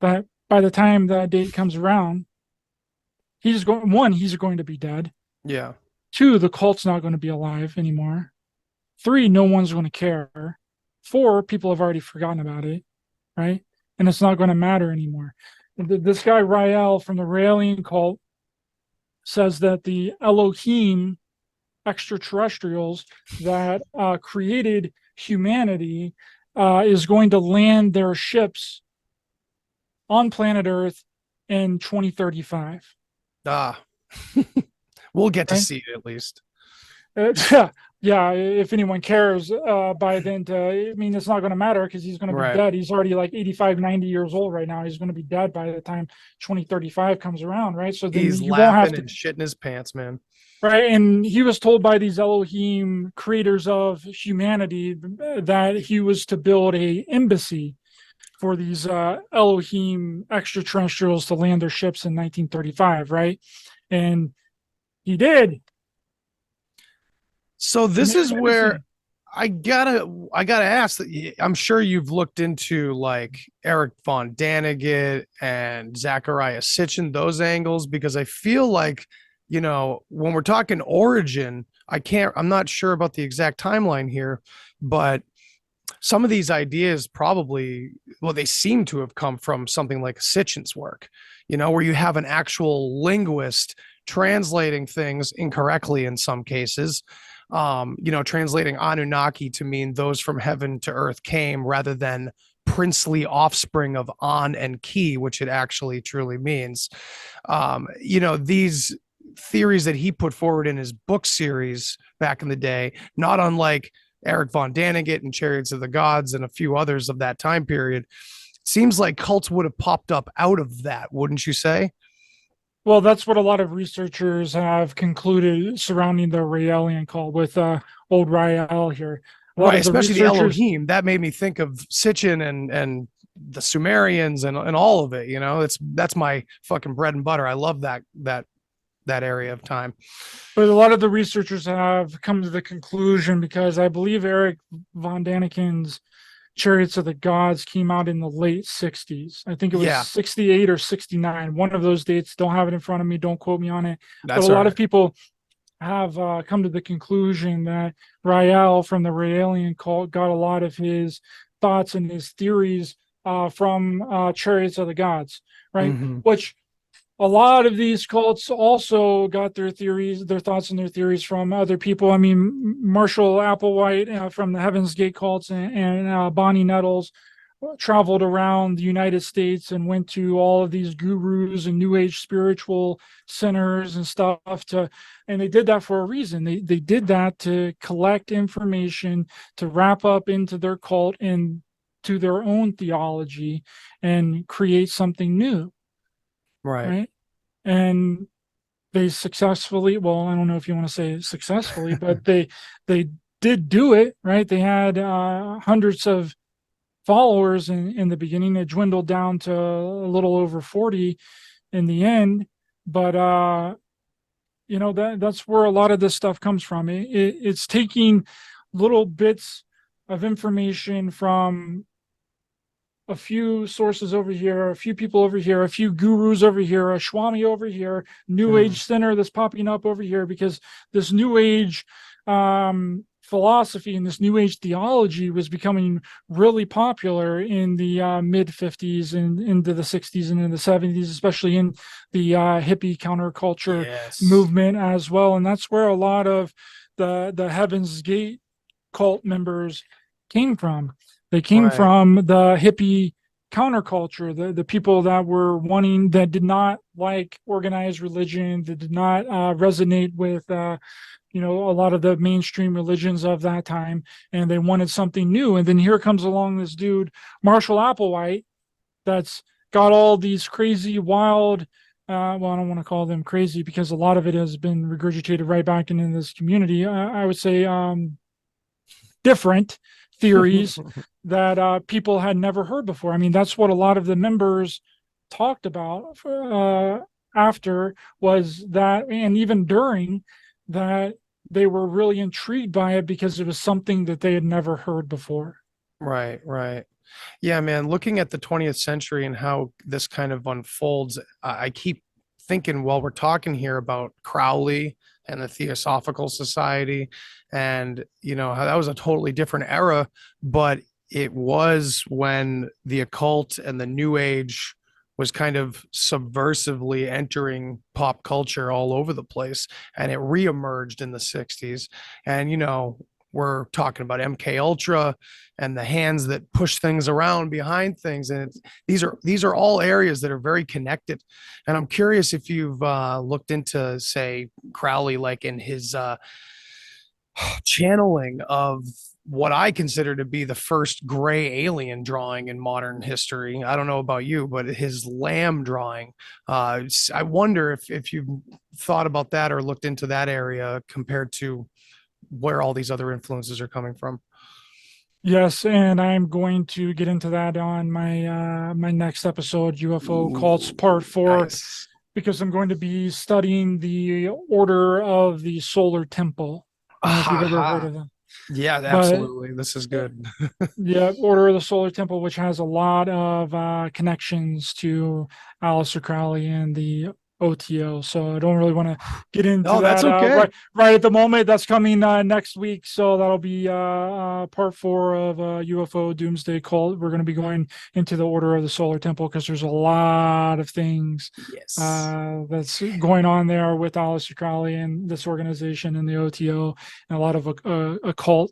G: that by the time that date comes around, he's going to be dead.
A: Yeah.
G: 2, the cult's not going to be alive anymore. 3, no one's going to care. 4, people have already forgotten about it, right? And it's not going to matter anymore. This guy Rael from the Raelian cult says that the Elohim extraterrestrials that created humanity is going to land their ships on planet Earth in 2035.
A: We'll get to see it at least.
G: Yeah, if anyone cares by then, it's not going to matter because he's going to be dead. He's already like 85, 90 years old right now. He's going to be dead by the time 2035 comes around, right? So then
A: he's
G: you
A: laughing
G: won't have to,
A: and shitting his pants, man.
G: Right, and he was told by these Elohim creators of humanity that he was to build a embassy for these Elohim extraterrestrials to land their ships in 1935, right? And he did.
A: So this is where
G: Amazing.
A: I gotta ask that I'm sure you've looked into like Eric von Daniget and Zachariah Sitchin, those angles, because I feel like, when we're talking origin, I'm not sure about the exact timeline here, but some of these ideas probably, well, they seem to have come from something like Sitchin's work, where you have an actual linguist translating things incorrectly in some cases, translating Anunnaki to mean those from heaven to earth came rather than princely offspring of An and Ki, which it actually truly means. These theories that he put forward in his book series back in the day, not unlike Eric von Daniget and Chariots of the Gods and a few others of that time period, it seems like cults would have popped up out of that, wouldn't you say?
G: Well, that's what a lot of researchers have concluded surrounding the Raelian cult with old Rael here.
A: Right, especially the Elohim. That made me think of Sitchin and the Sumerians and all of it. That's my fucking bread and butter. I love that area of time.
G: But a lot of the researchers have come to the conclusion, because I believe Eric von Daniken's Chariots of the Gods came out in the late 60s. I think it was 68 or 69. One of those dates. Don't have it in front of me. Don't quote me on it. But a lot of people have come to the conclusion that Rael from the Raelian cult got a lot of his thoughts and his theories from Chariots of the Gods, right? Mm-hmm. Which a lot of these cults also got their thoughts and their theories from other people. I mean, Marshall Applewhite from the Heaven's Gate cults and Bonnie Nettles traveled around the United States and went to all of these gurus and New Age spiritual centers and stuff and they did that for a reason. They did that to collect information, to wrap up into their cult and to their own theology and create something new. Right. And they successfully, well, I don't know if you want to say successfully, but they did do it, right? They had hundreds of followers in the beginning. It dwindled down to a little over 40 in the end. But, that's where a lot of this stuff comes from. It's taking little bits of information from a few sources over here, a few people over here, a few gurus over here, a Swami over here, New Age center that's popping up over here, because this New Age philosophy and this New Age theology was becoming really popular in the mid 50s and into the 60s and in the 70s, especially in the hippie counterculture movement as well. And that's where a lot of the Heaven's Gate cult members came from. They came from the hippie counterculture, the people that were that did not like organized religion, that did not resonate with, a lot of the mainstream religions of that time, and they wanted something new. And then here comes along this dude, Marshall Applewhite, that's got all these crazy, wild, well, I don't want to call them crazy because a lot of it has been regurgitated right back into this community. I would say different theories that people had never heard before. I mean, that's what a lot of the members talked about after was that, and even during that, they were really intrigued by it because it was something that they had never heard before.
A: Right. Yeah, man, looking at the 20th century and how this kind of unfolds, I keep thinking while we're talking here about Crowley and the Theosophical Society, and how that was a totally different era, but it was when the occult and the New Age was kind of subversively entering pop culture all over the place, and it reemerged in the 60s. And we're talking about MK Ultra and the hands that push things around behind things, and these are all areas that are very connected. And I'm curious if you've looked into, say, Crowley, like in his channeling of what I consider to be the first gray alien drawing in modern history. I don't know about you, but his lamb drawing, I wonder if you've thought about that or looked into that area compared to where all these other influences are coming from.
G: Yes, and I'm going to get into that on my next episode, UFO Cults Part 4,
A: Nice.
G: because I'm going to be studying the Order of the Solar Temple. I don't know if you've ever heard of them.
A: Yeah,
G: But
A: absolutely. This is good.
G: yeah, Order of the Solar Temple, which has a lot of connections to Aleister Crowley and the OTO. So I don't really want to get into
A: Oh, that's
G: that
A: okay.
G: right at the moment. That's coming next week. So that'll be part 4 of UFO Doomsday Cult. We're going to be going into the Order of the Solar Temple because there's a lot of things
A: Yes.
G: that's going on there with Aleister Crowley and this organization and the OTO, and a lot of occult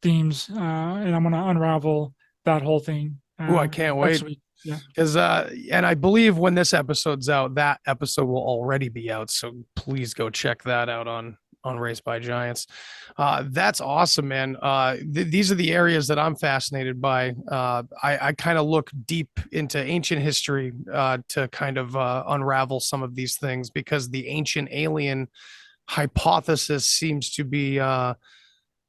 G: themes, and I'm going to unravel that whole thing.
A: Oh, I can't
G: next
A: wait.
G: week. Yeah.
A: Because and I believe when this episode's out, that episode will already be out. So please go check that out on Raised by Giants. That's awesome, man. These are the areas that I'm fascinated by. I kind of look deep into ancient history to kind of unravel some of these things, because the ancient alien hypothesis seems to be well,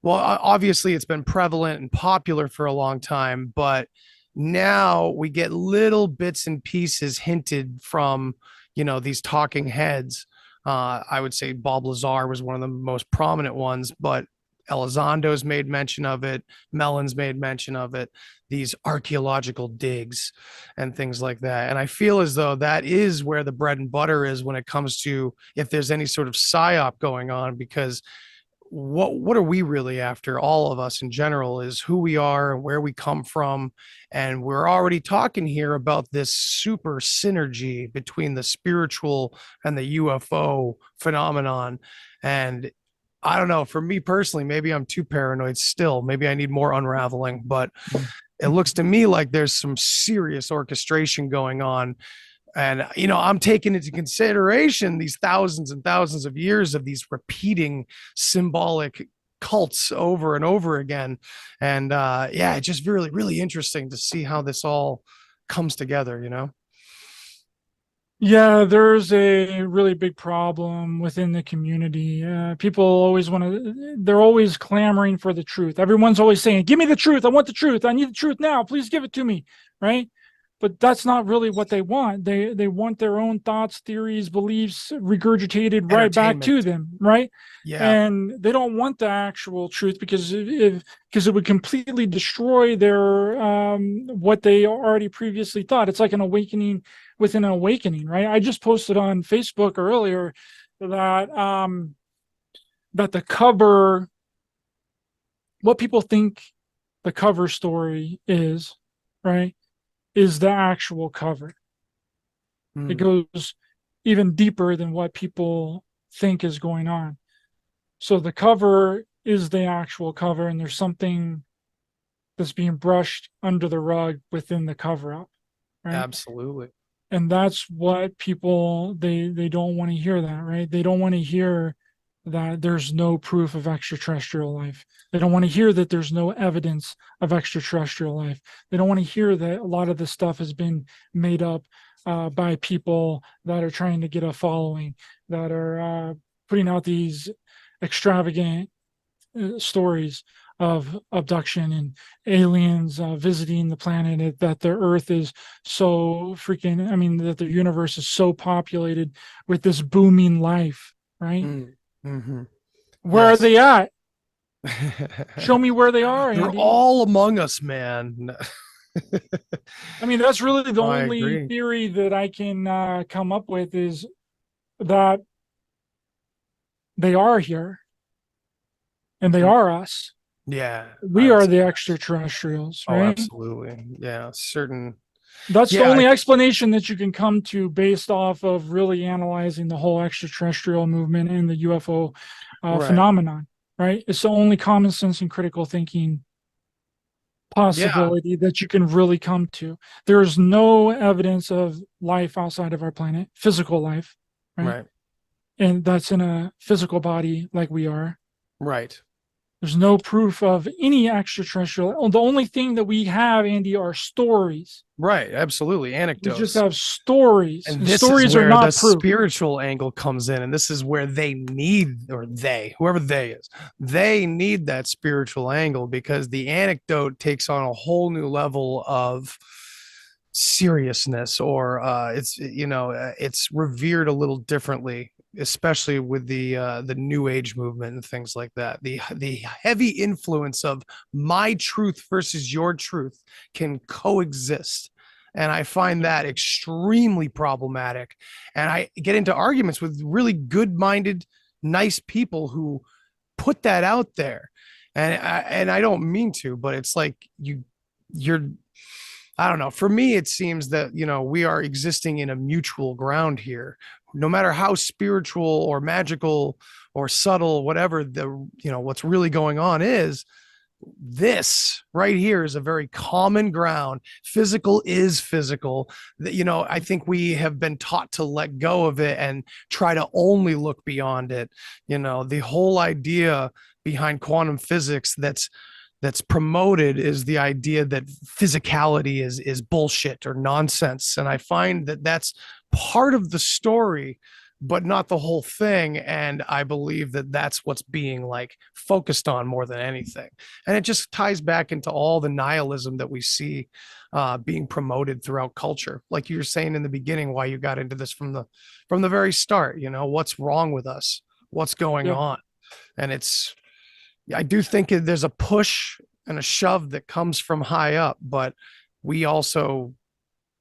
A: obviously it's been prevalent and popular for a long time, but now we get little bits and pieces hinted from, these talking heads. I would say Bob Lazar was one of the most prominent ones, but Elizondo's made mention of it. Mellon's made mention of it. These archaeological digs and things like that. And I feel as though that is where the bread and butter is when it comes to if there's any sort of psyop going on, because what are we really after? All of us in general is who we are and where we come from. And we're already talking here about this super synergy between the spiritual and the UFO phenomenon. And I don't know, for me personally, maybe I'm too paranoid still. Maybe I need more unraveling, but it looks to me like there's some serious orchestration going on. And, I'm taking into consideration these thousands and thousands of years of these repeating symbolic cults over and over again. And yeah, it's just really, really interesting to see how this all comes together.
G: Yeah, there's a really big problem within the community. People always they're always clamoring for the truth. Everyone's always saying, give me the truth. I want the truth. I need the truth now. Please give it to me. Right. But that's not really what they want. They want their own thoughts, theories, beliefs regurgitated right back to them, right?
A: Yeah.
G: And they don't want the actual truth, because it would completely destroy their what they already previously thought. It's like an awakening within an awakening, right? I just posted on Facebook earlier that that the cover, what people think the cover story is, right, is the actual cover. It goes even deeper than what people think is going on. So the cover is the actual cover, and there's something that's being brushed under the rug within the cover up. Right?
A: Absolutely.
G: And that's what people, they don't want to hear that, right? They don't want to hear that there's no proof of extraterrestrial life. They don't want to hear that there's no evidence of extraterrestrial life. They don't want to hear that a lot of this stuff has been made up by people that are trying to get a following, that are putting out these extravagant stories of abduction and aliens visiting the planet, that the earth is so that the universe is so populated with this booming life, right?
A: Mm-hmm.
G: Where are they at? Show me where they are.
A: They're
G: Andy.
A: all among us, man.
G: I mean, that's really the only theory that I can come up with, is that they are here and they are us.
A: Yeah.
G: We are the extraterrestrials, right?
A: Oh, absolutely. Yeah. Certain.
G: That's the only explanation that you can come to based off of really analyzing the whole extraterrestrial movement and the UFO phenomenon, right? It's the only common sense and critical thinking possibility that you can really come to. There's no evidence of life outside of our planet, physical life, right? And that's in a physical body like we are.
A: Right.
G: There's no proof of any extraterrestrial. The only thing that we have, Andy, are stories.
A: Right. Absolutely.
G: We
A: Anecdotes.
G: just have stories.
A: And
G: And
A: this
G: stories
A: is where
G: are not
A: the
G: proof.
A: spiritual angle comes in. And this is where they need, or they, whoever they is, they need that spiritual angle, because the anecdote takes on a whole new level of seriousness, or it's revered a little differently, especially with the new age movement and things like that. The heavy influence of my truth versus your truth can coexist, and I find that extremely problematic. And I get into arguments with really good-minded, nice people who put that out there, and I don't mean to, but it's like you're I don't know. For me, it seems that, we are existing in a mutual ground here. No matter how spiritual or magical or subtle, whatever what's really going on is, this right here is a very common ground. Physical is physical. I think we have been taught to let go of it and try to only look beyond it. The whole idea behind quantum physics that's promoted is the idea that physicality is bullshit or nonsense. And I find that that's part of the story, but not the whole thing. And I believe that that's what's being focused on more than anything. And it just ties back into all the nihilism that we see being promoted throughout culture. Like you were saying in the beginning, why you got into this from the very start, what's wrong with us, what's going on. And I do think there's a push and a shove that comes from high up, but we also,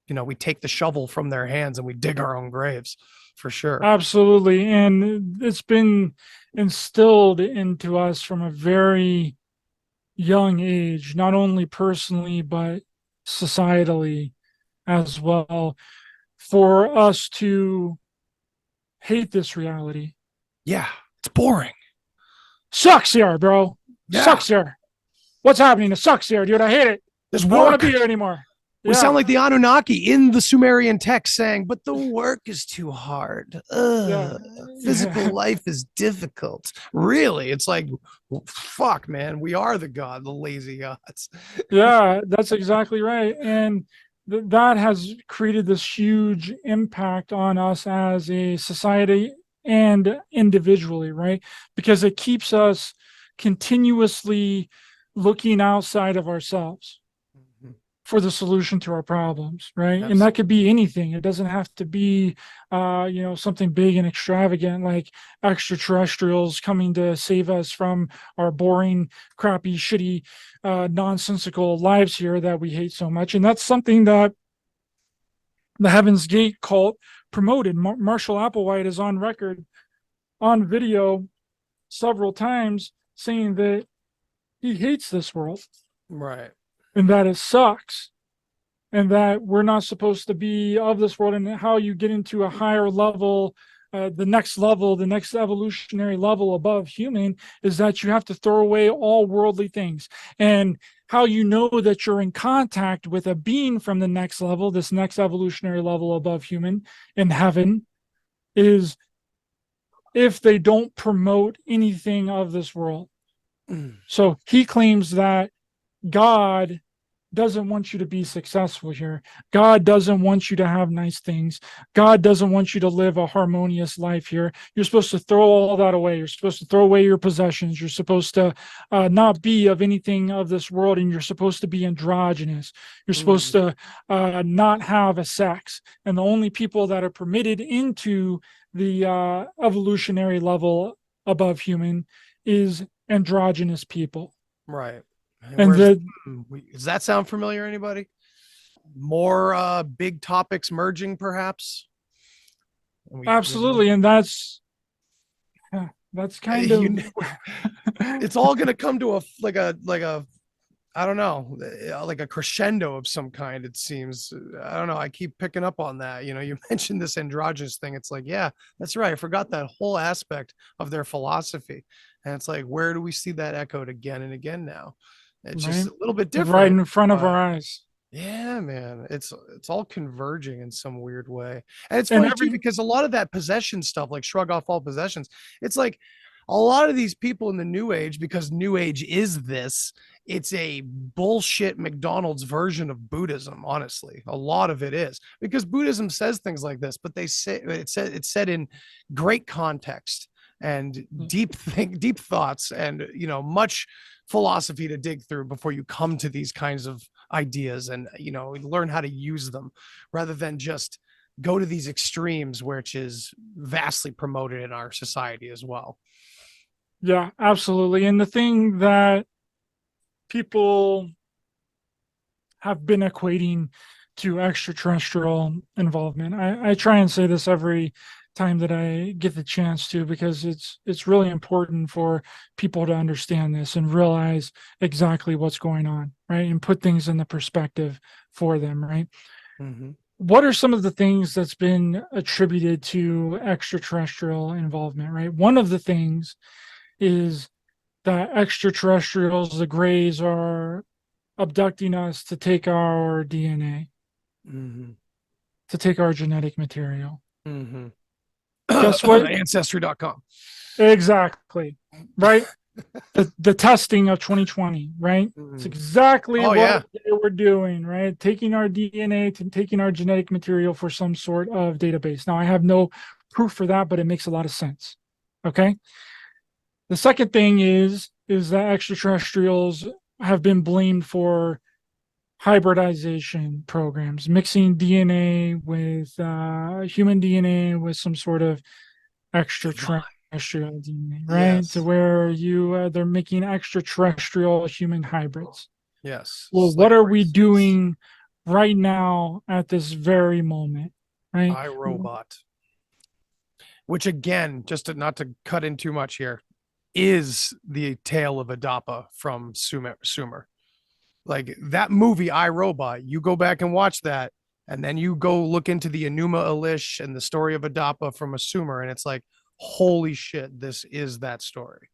A: we take the shovel from their hands and we dig our own graves, for sure.
G: Absolutely. And it's been instilled into us from a very young age, not only personally, but societally as well, for us to hate this reality.
A: Yeah, it's boring.
G: Sucks here, bro.
A: Yeah.
G: Sucks here. What's happening? It sucks here, dude. I hate it.
A: There's
G: I don't want
A: work.
G: to be here anymore.
A: We sound like the Anunnaki in the Sumerian text saying, but the work is too hard. Physical life is difficult. Really? It's like, fuck, man. We are the lazy gods.
G: Yeah, that's exactly right. And that has created this huge impact on us as a society and individually, right? Because it keeps us continuously looking outside of ourselves for the solution to our problems, right? Absolutely. And that could be anything. It doesn't have to be something big and extravagant like extraterrestrials coming to save us from our boring, crappy, shitty, nonsensical lives here that we hate so much. And that's something that the Heaven's Gate cult promoted. Marshall Applewhite is on record, on video, several times saying that he hates this world,
A: right,
G: and that it sucks, and that we're not supposed to be of this world. And how you get into a higher level, the next evolutionary level above human, is that you have to throw away all worldly things. And how you know that you're in contact with a being from the next level, this next evolutionary level above human in heaven, is if they don't promote anything of this world. So he claims that God doesn't want you to be successful here. God doesn't want you to have nice things. God doesn't want you to live a harmonious life here. You're supposed to throw all that away. You're supposed to throw away your possessions. You're supposed to not be of anything of this world, and you're supposed to be androgynous. You're supposed to not have a sex. And the only people that are permitted into the evolutionary level above human is androgynous people.
A: Right.
G: And
A: does that sound familiar? Anybody? More big topics merging, perhaps?
G: Absolutely. And that's kind of
A: it's all going to come to a I don't know, like a crescendo of some kind, it seems. I don't know. I keep picking up on that. You mentioned this androgynous thing. It's like, yeah, that's right. I forgot that whole aspect of their philosophy. And it's like, where do we see that echoed again and again now? It's just a little bit different.
G: Right in front of our eyes.
A: Yeah, man. It's all converging in some weird way. And it's funny too, because a lot of that possession stuff, like shrug off all possessions, it's like a lot of these people in the new age, because new age is this, it's a bullshit McDonald's version of Buddhism. Honestly, a lot of it is, because Buddhism says things like this, but they say it's said in great context and deep thoughts, and much philosophy to dig through before you come to these kinds of ideas, and learn how to use them rather than just go to these extremes, which is vastly promoted in our society as well.
G: Yeah, absolutely. And the thing that people have been equating to extraterrestrial involvement, I try and say this every time that I get the chance to, because it's really important for people to understand this and realize exactly what's going on, right? And put things in the perspective for them, right?
A: Mm-hmm.
G: What are some of the things that's been attributed to extraterrestrial involvement, right? One of the things is that extraterrestrials, the Greys, are abducting us to take our DNA,
A: Mm-hmm.
G: to take our genetic material.
A: Mm-hmm.
G: Guess what?
A: Ancestry.com.
G: Exactly. Right? The testing of 2020, right? It's exactly what they were doing, right? Taking our DNA, taking our genetic material for some sort of database. Now, I have no proof for that, but it makes a lot of sense. Okay. The second thing is that extraterrestrials have been blamed for hybridization programs, mixing DNA with human DNA with some sort of extraterrestrial DNA, right?
A: Yes.
G: To where they're making extraterrestrial human hybrids.
A: Yes.
G: Well, what are we doing right now at this very moment, right?
A: iRobot, which again, not to cut in too much here, is the tale of Adapa from Sumer. Like that movie, iRobot, you go back and watch that, and then you go look into the Enuma Elish and the story of Adapa from a Sumer, and it's like, holy shit, this is that story.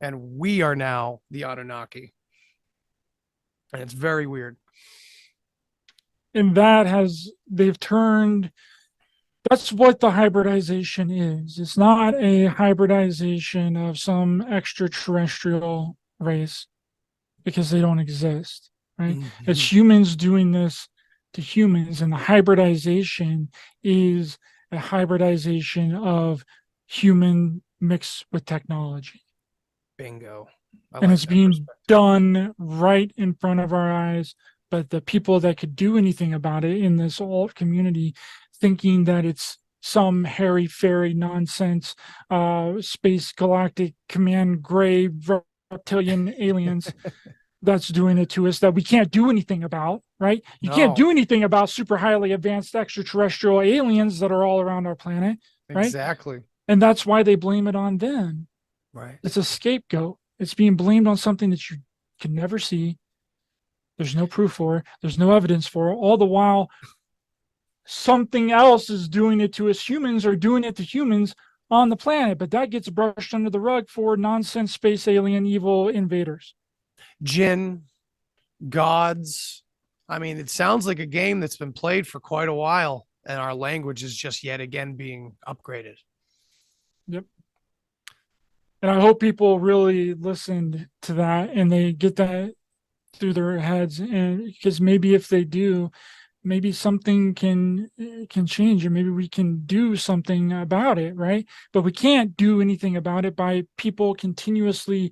A: And we are now the Anunnaki. And it's very weird.
G: And they've turned, that's what the hybridization is. It's not a hybridization of some extraterrestrial race, because they don't exist, right?
A: Mm-hmm.
G: It's humans doing this to humans, and the hybridization is a hybridization of human mixed with technology.
A: Bingo.
G: And it's being done right in front of our eyes, but the people that could do anything about it in this alt community, thinking that it's some hairy fairy nonsense, space galactic command gray reptilian aliens that's doing it to us, that we can't do anything about, right? You can't do anything about super highly advanced extraterrestrial aliens that are all around our planet, right?
A: Exactly.
G: And that's why they blame it on them.
A: Right.
G: It's a scapegoat. It's being blamed on something that you can never see. There's no proof for it. There's no evidence for it. All the while, something else is doing it to us humans, or doing it to humans on the planet, but that gets brushed under the rug for nonsense space alien evil invaders.
A: Jinn, gods. I mean, it sounds like a game that's been played for quite a while, and our language is just yet again being upgraded.
G: Yep. And I hope people really listened to that and they get that through their heads, and because maybe if they do, maybe something can change, or maybe we can do something about it, right? But we can't do anything about it by people continuously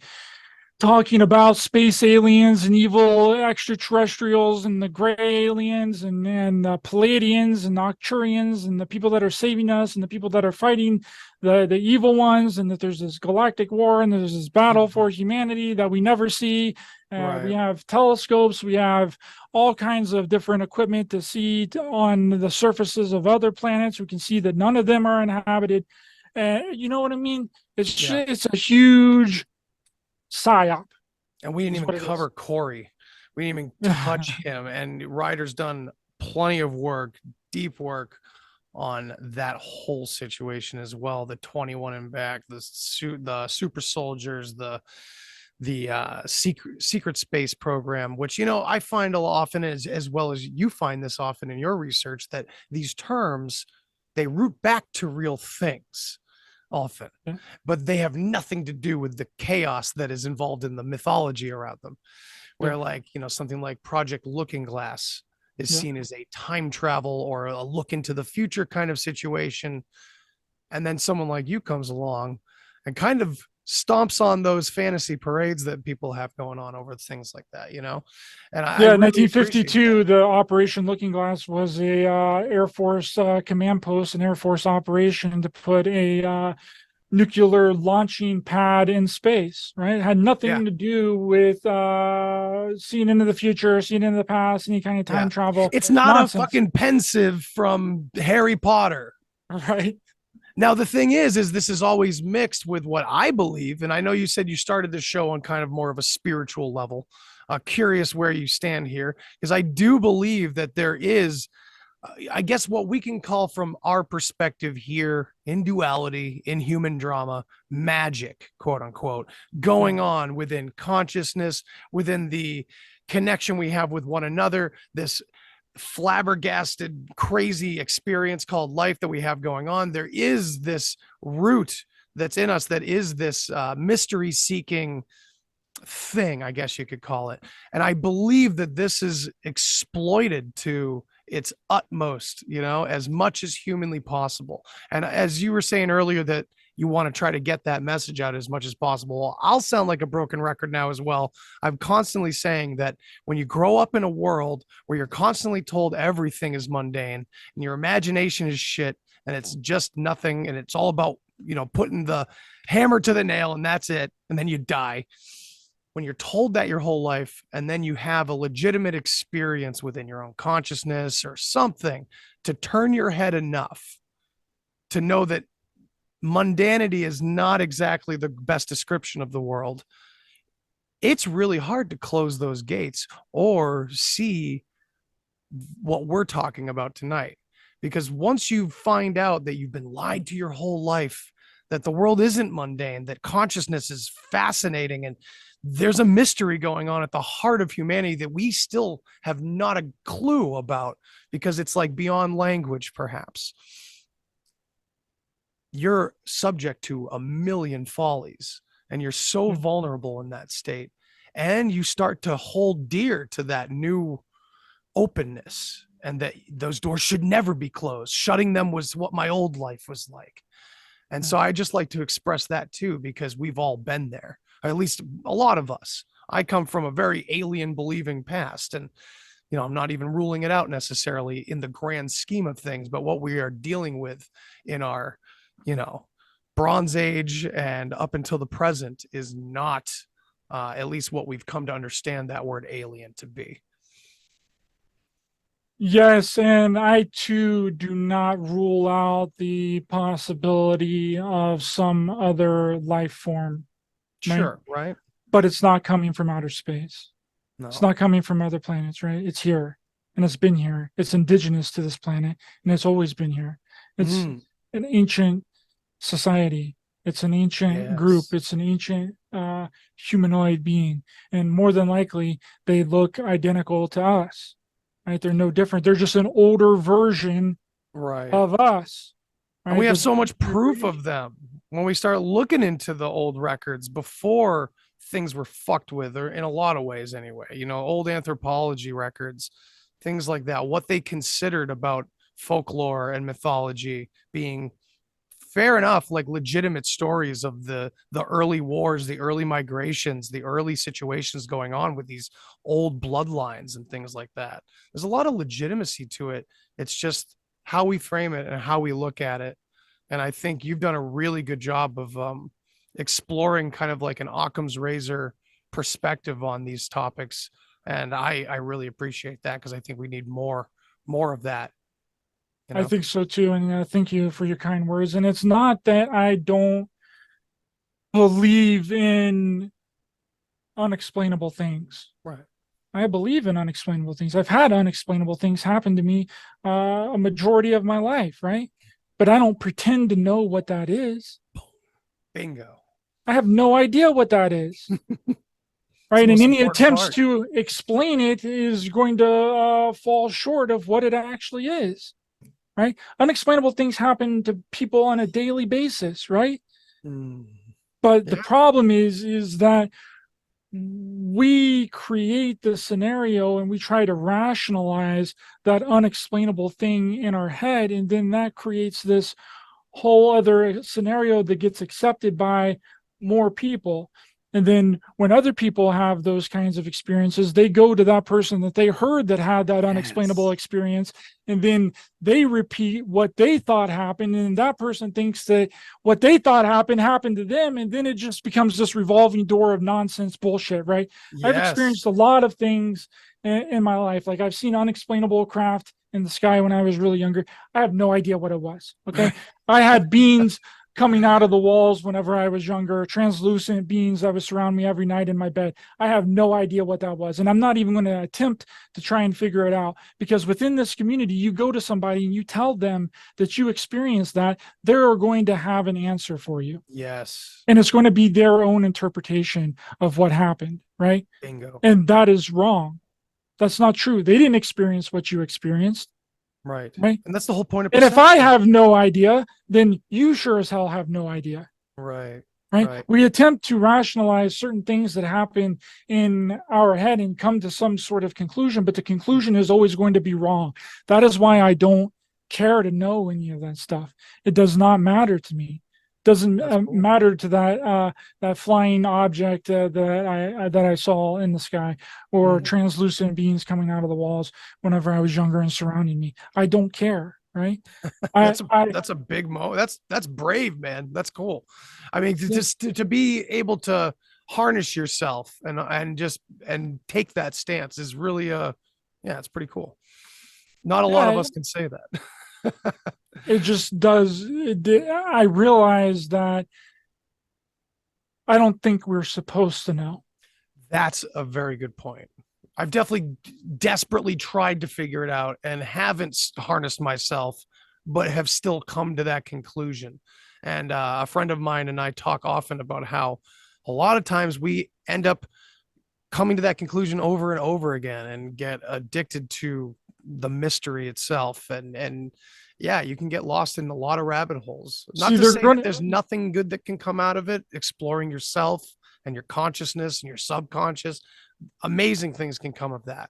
G: talking about space aliens and evil extraterrestrials and the gray aliens and the Palladians and the Arcturians and the people that are saving us and the people that are fighting the evil ones, and that there's this galactic war and there's this battle for humanity that we never see. We have telescopes, we have all kinds of different equipment to see on the surfaces of other planets. We can see that none of them are inhabited. You know what I mean? It's a huge psyop.
A: And we didn't even cover Corey. We didn't even touch him. And Ryder's done plenty of work, deep work on that whole situation as well. The 21 and back, the super soldiers, the secret space program, which, I find often, as well as you find this often in your research, that these terms, they root back to real things. often,
G: Yeah.
A: but they have nothing to do with the chaos that is involved in the mythology around them. Where
G: Yeah.
A: like, something like Project Looking Glass is
G: Yeah.
A: seen as a time travel or a look into the future kind of situation. And then someone like you comes along and kind of stomps on those fantasy parades that people have going on over things like that, And I
G: Yeah,
A: really appreciate
G: 1952,
A: that.
G: the Operation Looking Glass was a Air Force command post, an Air Force operation to put a nuclear launching pad in space, right? It had nothing
A: Yeah.
G: to do with seeing into the future, seeing into the past, any kind of time
A: Yeah.
G: travel.
A: It's not a
G: Nonsense.
A: fucking pensive from Harry Potter.
G: Right.
A: Now, the thing is this is always mixed with what I believe. And I know you said you started the show on kind of more of a spiritual level. Curious where you stand here, because I do believe that there is, I guess, what we can call from our perspective here in duality, in human drama, magic, quote unquote, going on within consciousness, within the connection we have with one another, this flabbergasted, crazy experience called life that we have going on. There is this root that's in us that is this mystery seeking thing, I guess you could call it. And I believe that this is exploited to its utmost, as much as humanly possible. And as you were saying earlier, that you want to try to get that message out as much as possible. Well, I'll sound like a broken record now as well. I'm constantly saying that when you grow up in a world where you're constantly told everything is mundane and your imagination is shit and it's just nothing and it's all about, putting the hammer to the nail and that's it, and then you die. When you're told that your whole life, and then you have a legitimate experience within your own consciousness or something to turn your head enough to know that mundanity is not exactly the best description of the world, it's really hard to close those gates or see what we're talking about tonight. Because once you find out that you've been lied to your whole life, that the world isn't mundane, that consciousness is fascinating, and there's a mystery going on at the heart of humanity that we still have not a clue about because it's like beyond language, perhaps. You're subject to a million follies and you're so vulnerable in that state. And you start to hold dear to that new openness and that those doors should never be closed. Shutting them was what my old life was like. And so I just like to express that too, because we've all been there, or at least a lot of us. I come from a very alien believing past, and I'm not even ruling it out necessarily in the grand scheme of things, but what we are dealing with in our, Bronze Age and up until the present is not at least what we've come to understand that word alien to be.
G: Yes, and I too do not rule out the possibility of some other life form.
A: Sure, right?
G: But it's not coming from outer space.
A: No.
G: It's not coming from other planets, right? It's here, and it's been here. It's indigenous to this planet, and it's always been here. It's an ancient society. It's an ancient group. It's an ancient humanoid being, and more than likely, they look identical to us. Right? They're no different. They're just an older version of us. Right?
A: And we have so much proof of them when we start looking into the old records before things were fucked with, or in a lot of ways anyway, old anthropology records, things like that, what they considered about folklore and mythology being fair enough, like legitimate stories of the early wars, the early migrations, the early situations going on with these old bloodlines and things like that. There's a lot of legitimacy to it. It's just how we frame it and how we look at it. And I think you've done a really good job of exploring kind of like an Occam's razor perspective on these topics. And I really appreciate that, because I think we need more of that.
G: I think so too. And thank you for your kind words. And it's not that I don't believe in unexplainable things.
A: Right.
G: I believe in unexplainable things. I've had unexplainable things happen to me a majority of my life, right? But I don't pretend to know what that is.
A: Bingo.
G: I have no idea what that is. Right. And any attempts to explain it is going to fall short of what it actually is. right? Unexplainable things happen to people on a daily basis, right? But the problem is that we create the scenario and we try to rationalize that unexplainable thing in our head, and then that creates this whole other scenario that gets accepted by more people. And then when other people have those kinds of experiences, they go to that person that they heard that had that unexplainable experience, and then they repeat what they thought happened, and that person thinks that what they thought happened to them, and then it just becomes this revolving door of nonsense bullshit, right? I've experienced a lot of things in my life. Like, I've seen unexplainable craft in the sky when I was really younger. I have no idea what it was. Okay. I had beans coming out of the walls whenever I was younger, translucent beings that would surround me every night in my bed. I have no idea what that was. And I'm not even going to attempt to try and figure it out, because within this community, you go to somebody and you tell them that you experienced that, they're going to have an answer for you.
A: Yes.
G: And it's going to be their own interpretation of what happened, right?
A: Bingo.
G: And that is wrong. That's not true. They didn't experience what you experienced.
A: Right.
G: Right.
A: And that's the whole point of
G: And if
A: perception.
G: I have no idea, then you sure as hell have no idea.
A: Right.
G: Right. We attempt to rationalize certain things that happen in our head and come to some sort of conclusion, but the conclusion is always going to be wrong. That is why I don't care to know any of that stuff. It does not matter to me. Doesn't matter to that flying object that I saw in the sky, or translucent beings coming out of the walls whenever I was younger and surrounding me. I don't care, right?
A: That's a big that's brave, man. That's cool. I mean, just to be able to harness yourself and take that stance is really it's pretty cool. Not a lot of us can say that.
G: It just does. I realize that I don't think we're supposed to know.
A: That's a very good point. I've definitely desperately tried to figure it out and haven't harnessed myself, but have still come to that conclusion. And a friend of mine and I talk often about how a lot of times we end up coming to that conclusion over and over again and get addicted to the mystery itself. And yeah, you can get lost in a lot of rabbit holes. Not to say that there's nothing good that can come out of it. Exploring yourself and your consciousness and your subconscious, amazing things can come of that.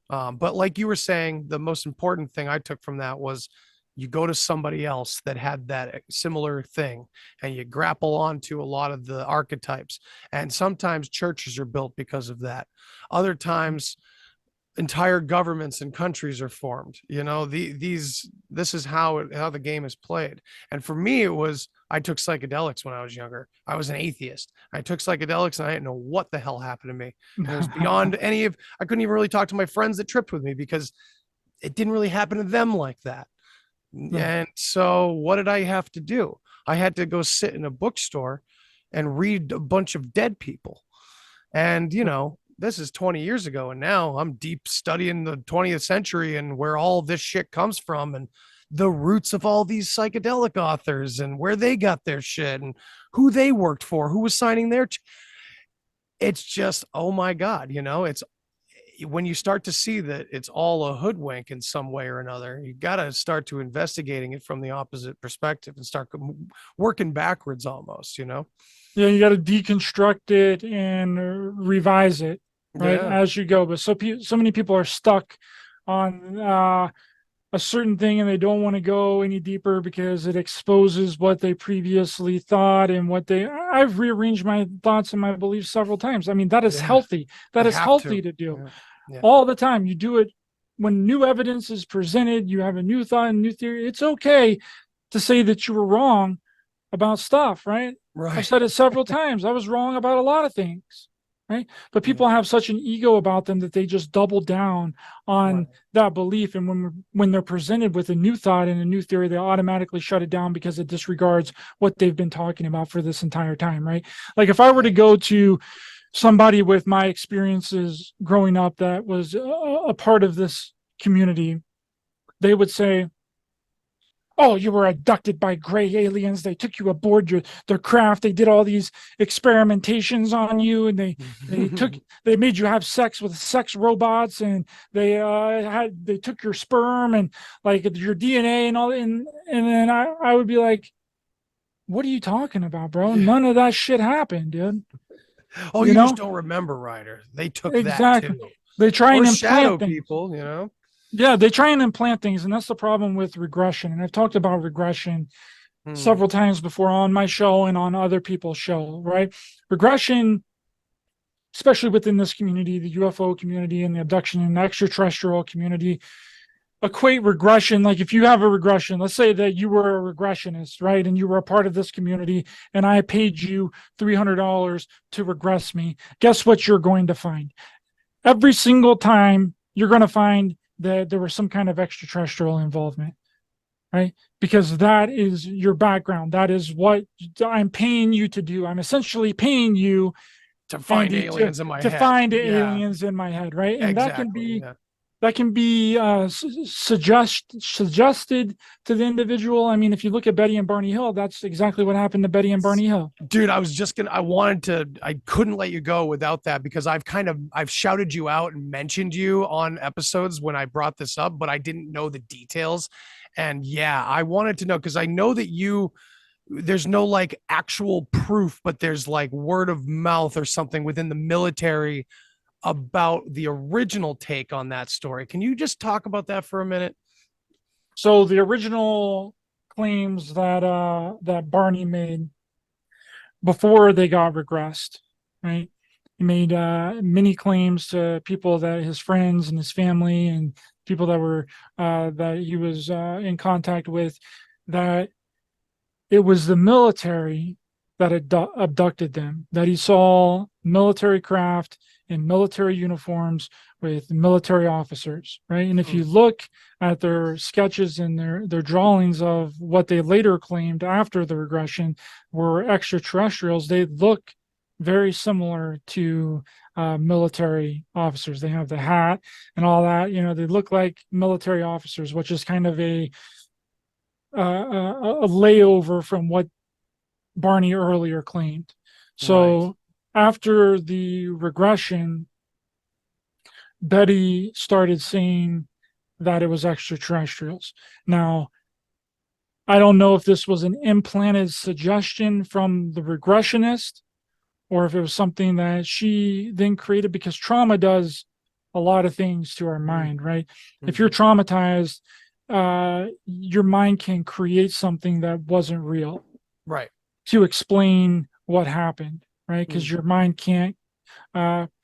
A: But like you were saying, the most important thing I took from that was you go to somebody else that had that similar thing and you grapple onto a lot of the archetypes. And sometimes churches are built because of that. Other times, entire governments and countries are formed. You know, this is how the game is played. And for me, I took psychedelics when I was younger. I was an atheist. I took psychedelics and I didn't know what the hell happened to me. And it was beyond I couldn't even really talk to my friends that tripped with me because it didn't really happen to them like that. And so what did I have to do? I had to go sit in a bookstore and read a bunch of dead people. And, you know, this is 20 years ago, and now I'm deep studying the 20th century and where all this shit comes from and the roots of all these psychedelic authors and where they got their shit and who they worked for, who was signing their it's just, oh my God, you know, it's when you start to see that it's all a hoodwink in some way or another, you got to start to investigating it from the opposite perspective and start working backwards almost, you know?
G: Yeah, you got to deconstruct it and revise it, right, as you go. But so many people are stuck on a certain thing and they don't want to go any deeper because it exposes what they previously thought and I've rearranged my thoughts and my beliefs several times. I mean, that is healthy. That is healthy to do all the time. You do it when new evidence is presented, you have a new thought and new theory. It's okay to say that you were wrong about stuff, right? I've said it several times. I was wrong about a lot of things, right? But people have such an ego about them that they just double down on that belief. And when they're presented with a new thought and a new theory, they automatically shut it down because it disregards what they've been talking about for this entire time, right? Like if I were to go to somebody with my experiences growing up that was a part of this community, they would say, oh, you were abducted by gray aliens. They took you aboard their craft. They did all these experimentations on you, and they made you have sex with sex robots, and they took your sperm and like your DNA and all, and then I would be like, what are you talking about, bro? None of that shit happened, dude.
A: Oh, you just don't remember, Ryder. They took that too.
G: They try and
A: shadow
G: implant
A: people, you know.
G: Yeah, they try and implant things, and that's the problem with regression. And I've talked about regression several times before on my show and on other people's show, right? Regression, especially within this community, the UFO community and the abduction and extraterrestrial community, equate regression. Like if you have a regression, let's say that you were a regressionist, right? And you were a part of this community, and I paid you $300 to regress me. Guess what you're going to find? Every single time you're going to find that there was some kind of extraterrestrial involvement, right? Because that is your background. That is what I'm paying you to do. I'm essentially paying you
A: to find aliens in my head.
G: To find aliens in my head, right? And that can be suggested to the individual. I mean, if you look at Betty and Barney Hill, that's exactly what happened to Betty and Barney Hill.
A: Dude, I couldn't let you go without that, because I've shouted you out and mentioned you on episodes when I brought this up, but I didn't know the details. And yeah, I wanted to know, because I know that there's no like actual proof, but there's like word of mouth or something within the military about the original take on that story. Can you just talk about that for a minute?
G: So the original claims that Barney made before they got regressed, right? He made many claims to people, that his friends and his family and people that were that he was in contact with, that it was the military that abducted them, that he saw military craft in military uniforms with military officers, right? And if you look at their sketches and their drawings of what they later claimed after the regression were extraterrestrials, they look very similar to military officers. They have the hat and all that, you know, they look like military officers, which is kind of a layover from what Barney earlier claimed. So after the regression, Betty started saying that it was extraterrestrials. Now, I don't know if this was an implanted suggestion from the regressionist or if it was something that she then created, because trauma does a lot of things to our mind, right? If you're traumatized, your mind can create something that wasn't real,
A: right,
G: to explain what happened, right? Because your mind can't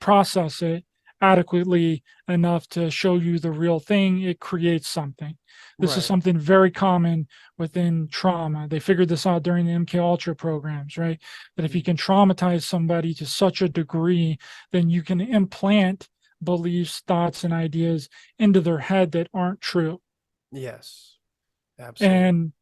G: process it adequately enough to show you the real thing. It creates something. This is something very common within trauma. They figured this out during the MK Ultra programs, right? That if you can traumatize somebody to such a degree, then you can implant beliefs, thoughts, and ideas into their head that aren't true.
A: Yes, absolutely.
G: And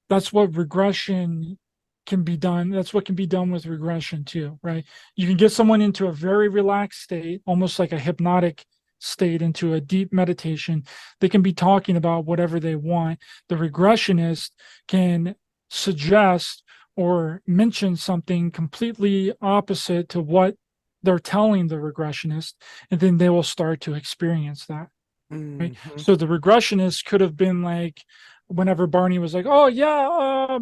G: that's what regression can be done. That's what can be done with regression too, right? You can get someone into a very relaxed state, almost like a hypnotic state, into a deep meditation. They can be talking about whatever they want. The regressionist can suggest or mention something completely opposite to what they're telling the regressionist, and then they will start to experience that. Right? So the regressionist could have been like, whenever Barney was like, oh yeah,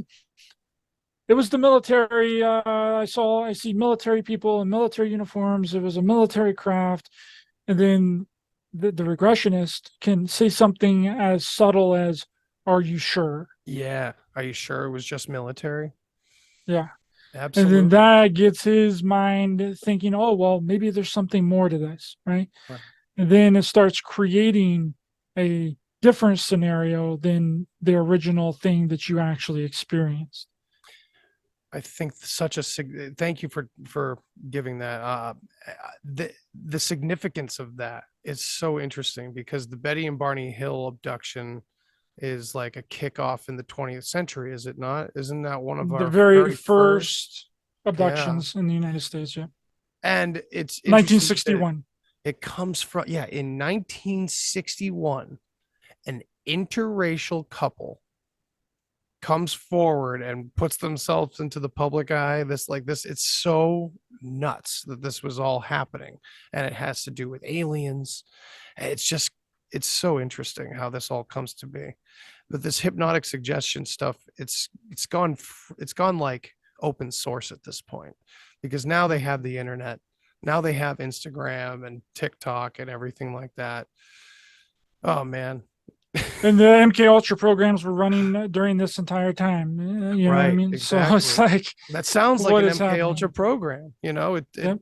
G: it was the military. I see military people in military uniforms. It was a military craft. And then the regressionist can say something as subtle as, are you sure?
A: Yeah. Are you sure it was just military?
G: Yeah.
A: Absolutely.
G: And then that gets his mind thinking, oh, well, maybe there's something more to this, right? And then it starts creating a different scenario than the original thing that you actually experienced.
A: I think thank you for giving that. The significance of that is so interesting, because the Betty and Barney Hill abduction is like a kickoff in the 20th century, is it not? Isn't that one of
G: the
A: our
G: very first abductions in the United States? Yeah.
A: And it's
G: 1961.
A: It comes from, in 1961, an interracial couple comes forward and puts themselves into the public eye, it's so nuts that this was all happening, and it has to do with aliens. It's so interesting how this all comes to be. But this hypnotic suggestion stuff, it's gone like open source at this point, because now they have the internet, now they have Instagram and TikTok and everything like that. Oh man.
G: And the MK Ultra programs were running during this entire time. You know what I mean?
A: Exactly.
G: So it's like,
A: that sounds like
G: what
A: an
G: is
A: MK
G: happening?
A: Ultra program.
G: Yep.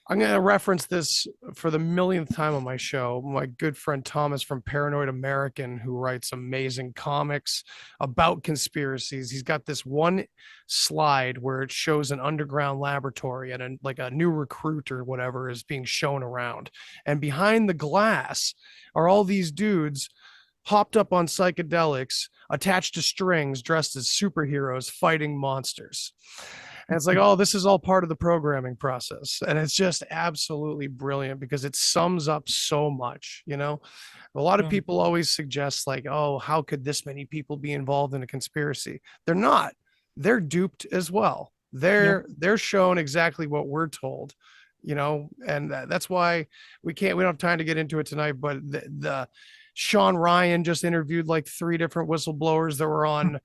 A: I'm going to reference this for the millionth time on my show. My good friend Thomas from Paranoid American, who writes amazing comics about conspiracies. He's got this one slide where it shows an underground laboratory and like a new recruit or whatever is being shown around. And behind the glass are all these dudes hopped up on psychedelics, attached to strings, dressed as superheroes fighting monsters. And it's like, oh, this is all part of the programming process. And it's just absolutely brilliant because it sums up so much, A lot of people always suggest like, oh, how could this many people be involved in a conspiracy? They're not. They're duped as well. They're shown exactly what we're told, and that's why we don't have time to get into it tonight, but the Sean Ryan just interviewed like 3 different whistleblowers that were on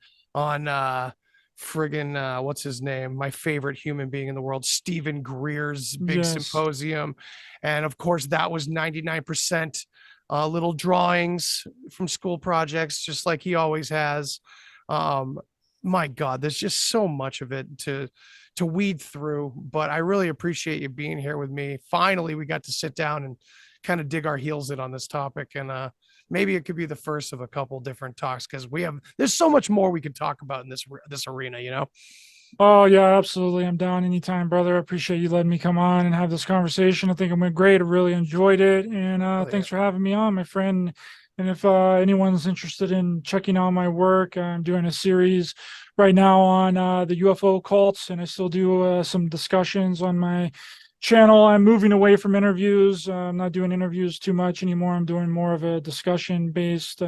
A: friggin' what's his name, my favorite human being in the world, Stephen Greer's big symposium. And of course that was 99% little drawings from school projects, just like he always has. My God, there's just so much of it to weed through, but I really appreciate you being here with me. Finally, we got to sit down and kind of dig our heels in on this topic, and maybe it could be the first of a couple different talks, because there's so much more we could talk about in this arena,
G: Oh yeah, absolutely. I'm down anytime, brother. I appreciate you letting me come on and have this conversation. I think it went great. I really enjoyed it. And thanks for having me on, my friend. And if anyone's interested in checking out my work, I'm doing a series right now on the UFO cults, and I still do some discussions on my channel. I'm moving away from interviews. I'm not doing interviews too much anymore. I'm doing more of a discussion based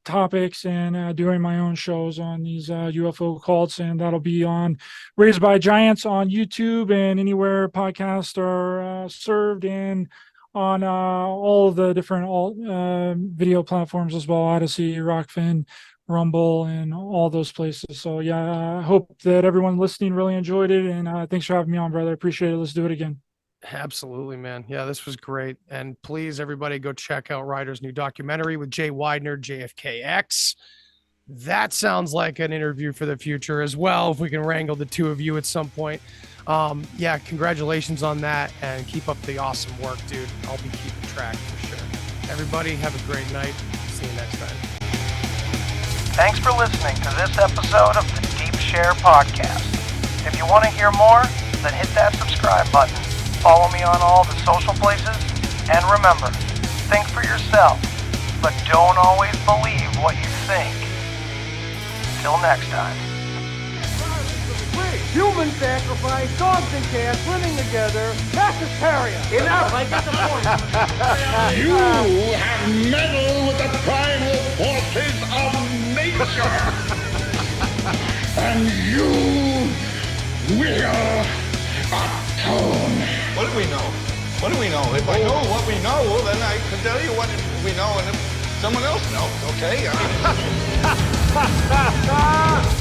G: topics, and doing my own shows on these UFO cults, and that'll be on Raised by Giants on YouTube and anywhere podcasts are served, and on all of the different video platforms as well, Odyssey, Rockfin, Rumble, and all those places. So yeah, I hope that everyone listening really enjoyed it, and thanks for having me on, brother. I appreciate it. Let's do it again.
A: Absolutely, man. Yeah, this was great. And please, everybody, go check out Ryder's new documentary with Jay Widener, JFK X. That sounds like an interview for the future as well, if we can wrangle the two of you at some point. Yeah, congratulations on that, and keep up the awesome work, dude. I'll be keeping track for sure. Everybody, have a great night. See you next time.
H: Thanks for listening to this episode of the Deep Share Podcast. If you want to hear more, then hit that subscribe button. Follow me on all the social places, and remember, think for yourself, but don't always believe what you think. Till next time.
B: Human sacrifice, dogs and cats living together, mass hysteria. Enough, I get the point.
D: You have meddled with the primal forces of nature. And you will atone.
I: What do we know? What do we know? If I know what we know, then I can tell you what we know, and if someone else knows, okay? I mean...